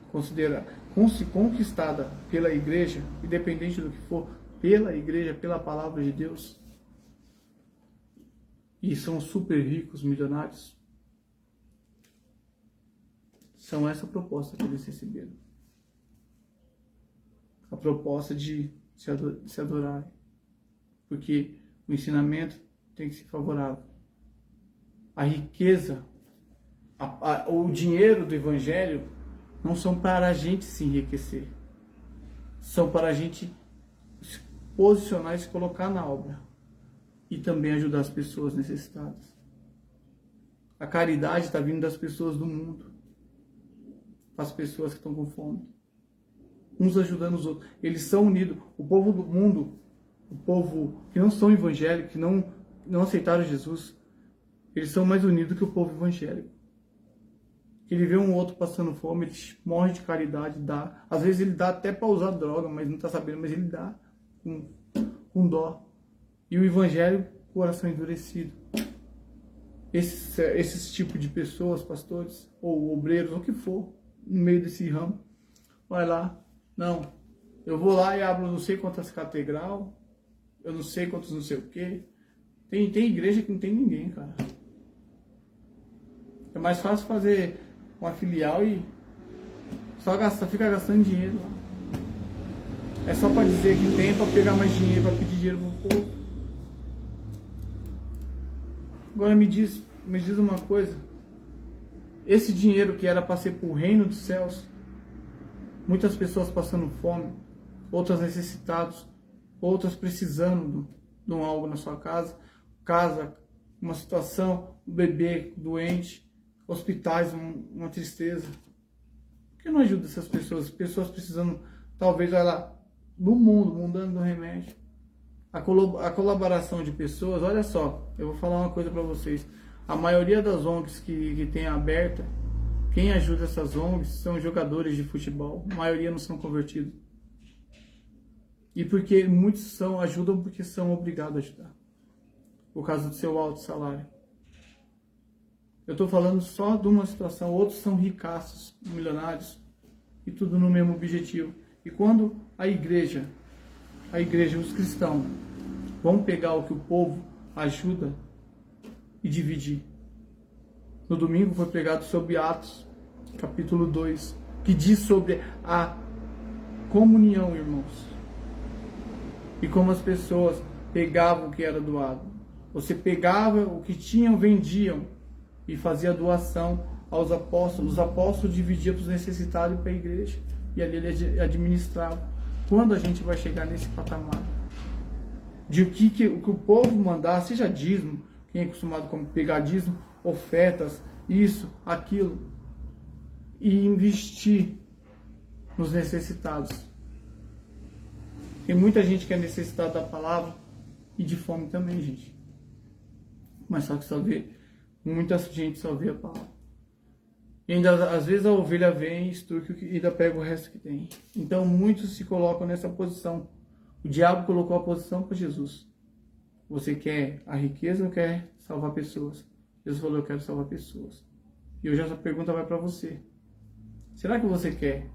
conquistada pela igreja, independente do que for, pela igreja, pela palavra de Deus, e são super ricos, milionários, são essa proposta que eles receberam. A proposta de se adorarem. Porque o ensinamento tem que ser favorável. A riqueza, o dinheiro do evangelho não são para a gente se enriquecer. São para a gente se posicionar e se colocar na obra. E também ajudar as pessoas necessitadas. A caridade está vindo das pessoas do mundo. As pessoas que estão com fome. Uns ajudando os outros. Eles são unidos. O povo do mundo, o povo que não são evangélicos, que não aceitaram Jesus, eles são mais unidos que o povo evangélico. Ele vê um outro passando fome, ele morre de caridade, dá. Às vezes ele dá até para usar droga, mas não está sabendo, mas ele dá com dó. E o evangelho, coração endurecido. Esses tipos de pessoas, pastores, ou obreiros, ou o que for, no meio desse ramo, vai lá, não, eu vou lá e abro não sei quantas catedral, eu não sei quantos não sei o quê. Tem igreja que não tem ninguém, cara. É mais fácil fazer uma filial e só ficar gastando dinheiro lá. É só para dizer que tem, para pegar mais dinheiro, para pedir dinheiro pro povo. Agora me diz uma coisa. Esse dinheiro que era para ser para o reino dos céus, muitas pessoas passando fome, outras necessitadas, outras precisando de algo na sua casa, uma situação, um bebê doente, hospitais, uma tristeza. Por que não ajuda essas pessoas? Pessoas precisando, talvez, vai lá, do mundo, mudando do remédio. A colaboração de pessoas, olha só, eu vou falar uma coisa para vocês. A maioria das ONGs que tem aberta, quem ajuda essas ONGs são jogadores de futebol. A maioria não são convertidos. E porque muitos ajudam porque são obrigados a ajudar. Por causa do seu alto salário. Eu estou falando só de uma situação. Outros são ricaços, milionários. E tudo no mesmo objetivo. E quando a igreja, os cristãos, vão pegar o que o povo ajuda e dividir. No domingo foi pregado sobre Atos, capítulo 2, que diz sobre a comunhão, irmãos. E como as pessoas pegavam o que era doado. Você pegava o que tinham, vendiam e fazia doação aos apóstolos. Os apóstolos dividiam para os necessitados e para a igreja. E ali ele administrava. Quando a gente vai chegar nesse patamar? De o que o povo mandar, seja dízimo, quem é acostumado com pegar dízimo, ofertas, isso, aquilo, e investir nos necessitados. Tem muita gente que é necessitada da palavra e de fome também, gente. Mas só que muita gente só vê a palavra. E ainda, às vezes a ovelha vem, extorque e ainda pega o resto que tem. Então muitos se colocam nessa posição. O diabo colocou a posição para Jesus. Você quer a riqueza ou quer salvar pessoas? Jesus falou, eu quero salvar pessoas. E hoje essa pergunta vai para você. Será que você quer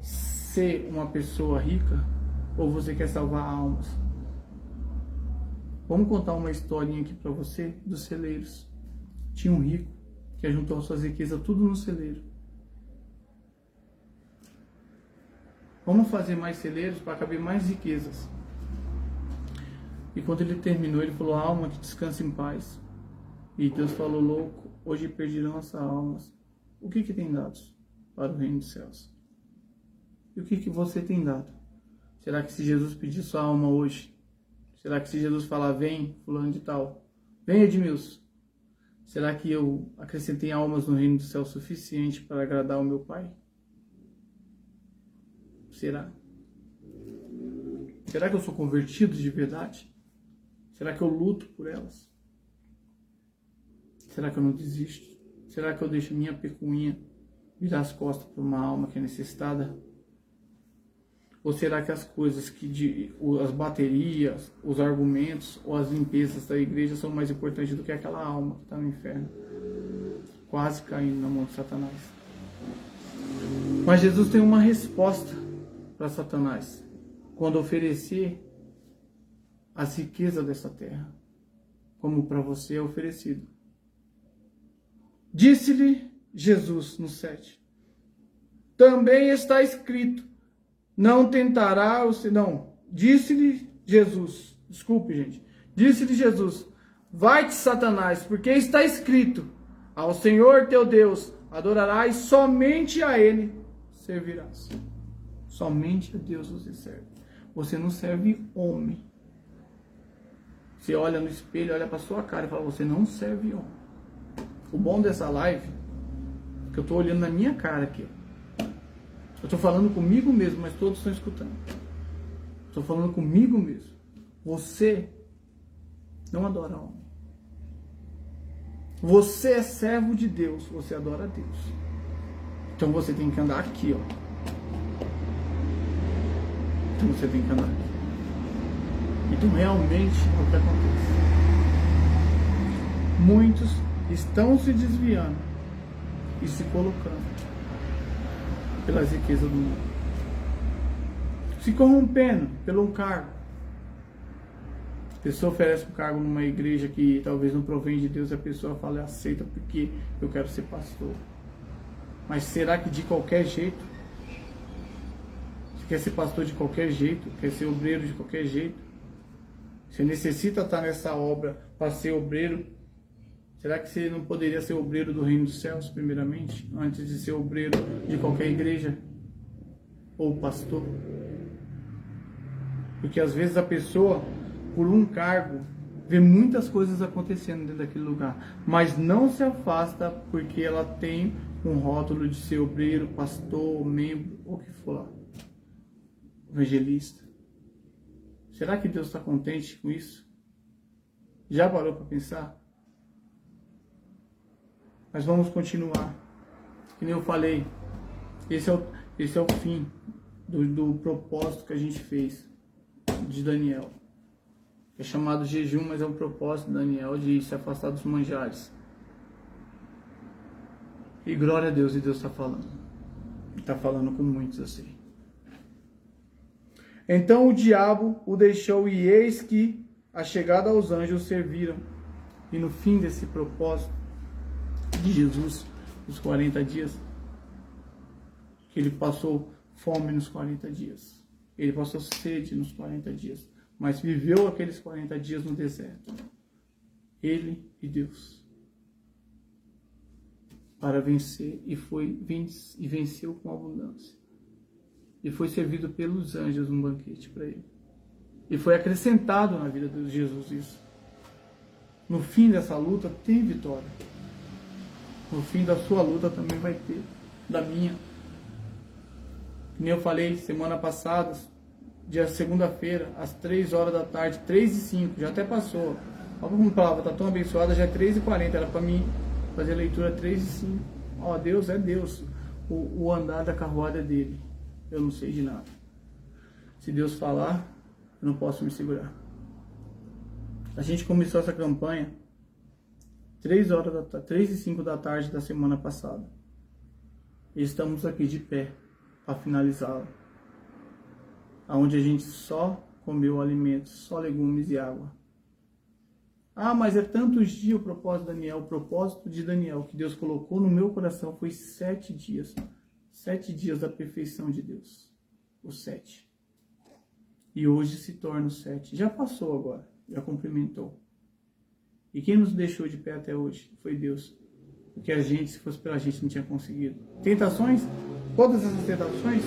ser uma pessoa rica ou você quer salvar almas? Vamos contar uma historinha aqui para você dos celeiros. Tinha um rico que juntou suas riquezas tudo no celeiro. Vamos fazer mais celeiros para caber mais riquezas. E quando ele terminou, ele falou, alma, que descanse em paz. E Deus falou, louco, hoje perderão as almas. O que tem dado para o reino dos céus? E o que você tem dado? Será que se Jesus pedir sua alma hoje? Será que se Jesus falar, vem, fulano de tal, vem, Edmilson? Será que eu acrescentei almas no reino do céu suficiente para agradar o meu Pai? Será? Será que eu sou convertido de verdade? Será que eu luto por elas? Será que eu não desisto? Será que eu deixo minha pecunha virar as costas para uma alma que é necessitada? Ou será que as coisas as baterias, os argumentos ou as limpezas da igreja são mais importantes do que aquela alma que está no inferno, quase caindo na mão de Satanás? Mas Jesus tem uma resposta para Satanás quando oferecer as riquezas dessa terra, como para você é oferecido. Disse-lhe Jesus no 7: também está escrito, não tentará o Senhor. Não, disse-lhe Jesus, desculpe, gente. Disse-lhe Jesus: vai-te, Satanás, porque está escrito, ao Senhor teu Deus adorarás, somente a Ele servirás. Somente a Deus você serve. Você não serve homem. Você olha no espelho, olha para sua cara e fala, você não serve homem. O bom dessa live é que eu estou olhando na minha cara aqui. Eu estou falando comigo mesmo, mas todos estão escutando. Estou falando comigo mesmo. Você não adora homem. Você é servo de Deus, você adora a Deus. Então você tem que andar aqui, ó. Então você tem que andar aqui. Então, realmente, é o que acontece. Muitos estão se desviando e se colocando pelas riquezas do mundo, se corrompendo pelo um cargo. A pessoa oferece um cargo numa igreja que talvez não provém de Deus, a pessoa fala, aceita porque eu quero ser pastor. Mas será que de qualquer jeito? Você quer ser pastor de qualquer jeito? Quer ser obreiro de qualquer jeito? Você necessita estar nessa obra para ser obreiro? Será que você não poderia ser obreiro do reino dos céus, primeiramente, antes de ser obreiro de qualquer igreja? Ou pastor? Porque às vezes a pessoa, por um cargo, vê muitas coisas acontecendo dentro daquele lugar, mas não se afasta porque ela tem um rótulo de ser obreiro, pastor, membro, ou o que for lá. Evangelista. Será que Deus está contente com isso? Já parou para pensar? Mas vamos continuar. Que nem eu falei, esse é o fim do propósito que a gente fez de Daniel. É chamado jejum, mas é um propósito de Daniel de se afastar dos manjares. E glória a Deus, e Deus está falando. Está falando com muitos assim. Então o diabo o deixou, e eis que a chegada aos anjos serviram. E no fim desse propósito de Jesus, os 40 dias, que ele passou fome nos 40 dias. Ele passou sede nos 40 dias. Mas viveu aqueles 40 dias no deserto. Ele e Deus. Para vencer. E venceu com abundância. E foi servido pelos anjos um banquete para ele. E foi acrescentado na vida de Jesus isso. No fim dessa luta tem vitória. No fim da sua luta também vai ter. Da minha. Como eu falei semana passada, dia segunda-feira, às 3 horas da tarde, 3h05, já até passou. Olha como a palavra está tão abençoada, já é 3h40, era para mim fazer a leitura 3h05. Ó, Deus é Deus. O andar da carruada é dele. Eu não sei de nada. Se Deus falar, eu não posso me segurar. A gente começou essa campanha 3h05 da tarde da semana passada. E estamos aqui de pé para finalizá-la. Onde a gente só comeu alimentos, só legumes e água. Ah, mas é tantos dias o propósito de Daniel. O propósito de Daniel que Deus colocou no meu coração foi 7 dias. 7 dias da perfeição de Deus. Os 7. E hoje se torna o 7. Já passou agora. Já cumprimentou. E quem nos deixou de pé até hoje foi Deus. Porque a gente, se fosse pela gente, não tinha conseguido. Tentações? Todas essas tentações?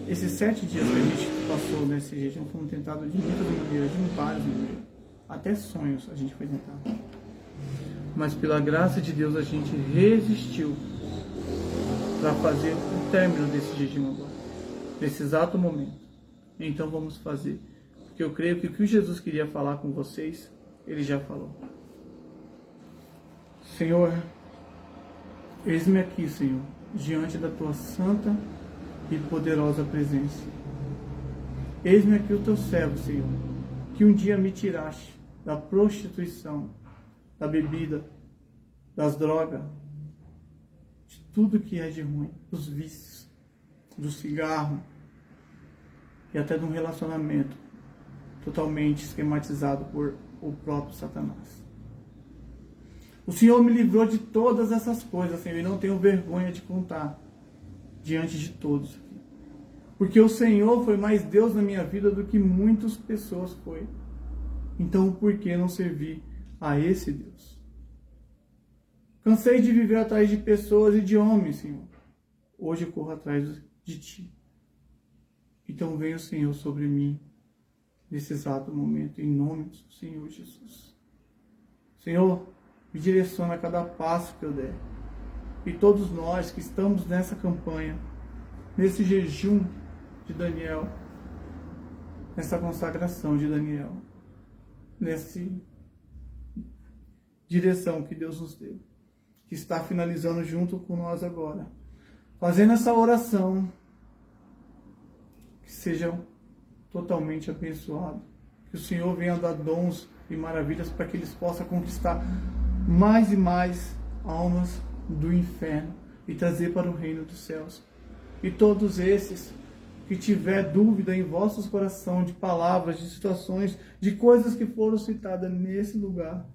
Esses 7 dias que a gente passou nesse jejum foram tentados de muitas maneiras, de várias maneiras. Até sonhos a gente foi tentado. Mas pela graça de Deus a gente resistiu para fazer o término desse jejum agora. Nesse exato momento. Então vamos fazer. Porque eu creio que o que Jesus queria falar com vocês, Ele já falou. Senhor, eis-me aqui, Senhor, diante da Tua santa e poderosa presença. Eis-me aqui o Teu servo, Senhor, que um dia me tiraste da prostituição, da bebida, das drogas, de tudo que é de ruim, dos vícios, do cigarro e até de um relacionamento totalmente esquematizado por o próprio Satanás. O Senhor me livrou de todas essas coisas, Senhor, e não tenho vergonha de contar diante de todos. Porque o Senhor foi mais Deus na minha vida do que muitas pessoas foi. Então, por que não servir a esse Deus? Cansei de viver atrás de pessoas e de homens, Senhor. Hoje eu corro atrás de Ti. Então venha o Senhor sobre mim nesse exato momento, em nome do Senhor Jesus. Senhor, me direciona a cada passo que eu der. E todos nós que estamos nessa campanha, nesse jejum de Daniel, nessa consagração de Daniel, nessa direção que Deus nos deu, que está finalizando junto com nós agora, fazendo essa oração, que sejam totalmente abençoado. Que o Senhor venha dar dons e maravilhas para que eles possam conquistar mais e mais almas do inferno e trazer para o reino dos céus. E todos esses que tiver dúvida em vossos corações de palavras, de situações, de coisas que foram citadas nesse lugar,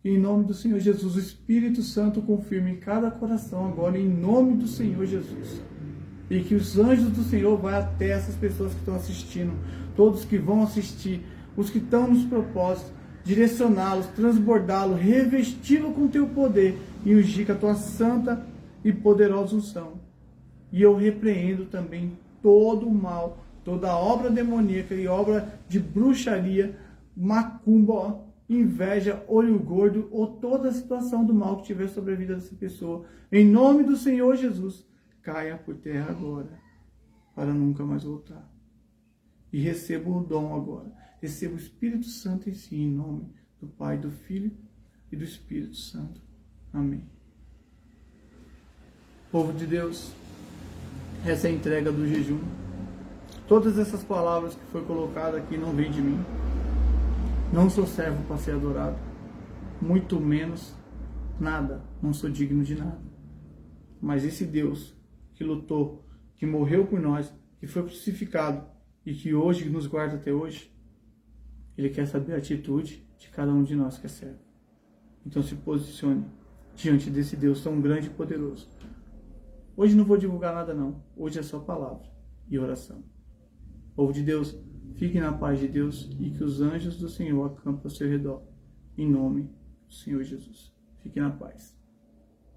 em nome do Senhor Jesus, o Espírito Santo confirme em cada coração agora, em nome do Senhor Jesus. E que os anjos do Senhor vão até essas pessoas que estão assistindo, todos que vão assistir, os que estão nos propósitos, direcioná-los, transbordá-los, revesti-los com teu poder e ungir com a tua santa e poderosa unção. E eu repreendo também todo o mal, toda obra demoníaca e obra de bruxaria, macumba, inveja, olho gordo ou toda a situação do mal que tiver sobre a vida dessa pessoa. Em nome do Senhor Jesus, caia por terra agora, para nunca mais voltar. E receba o dom agora. Receba o Espírito Santo em si, em nome do Pai, do Filho e do Espírito Santo. Amém. Povo de Deus, essa é a entrega do jejum. Todas essas palavras que foi colocada aqui não vêm de mim. Não sou servo para ser adorado. Muito menos nada. Não sou digno de nada. Mas esse Deus que lutou, que morreu por nós, que foi crucificado e que hoje nos guarda até hoje, Ele quer saber a atitude de cada um de nós que é servo. Então se posicione diante desse Deus tão grande e poderoso. Hoje não vou divulgar nada não. Hoje é só palavra e oração. Povo de Deus, fique na paz de Deus e que os anjos do Senhor acampem ao seu redor. Em nome do Senhor Jesus. Fique na paz.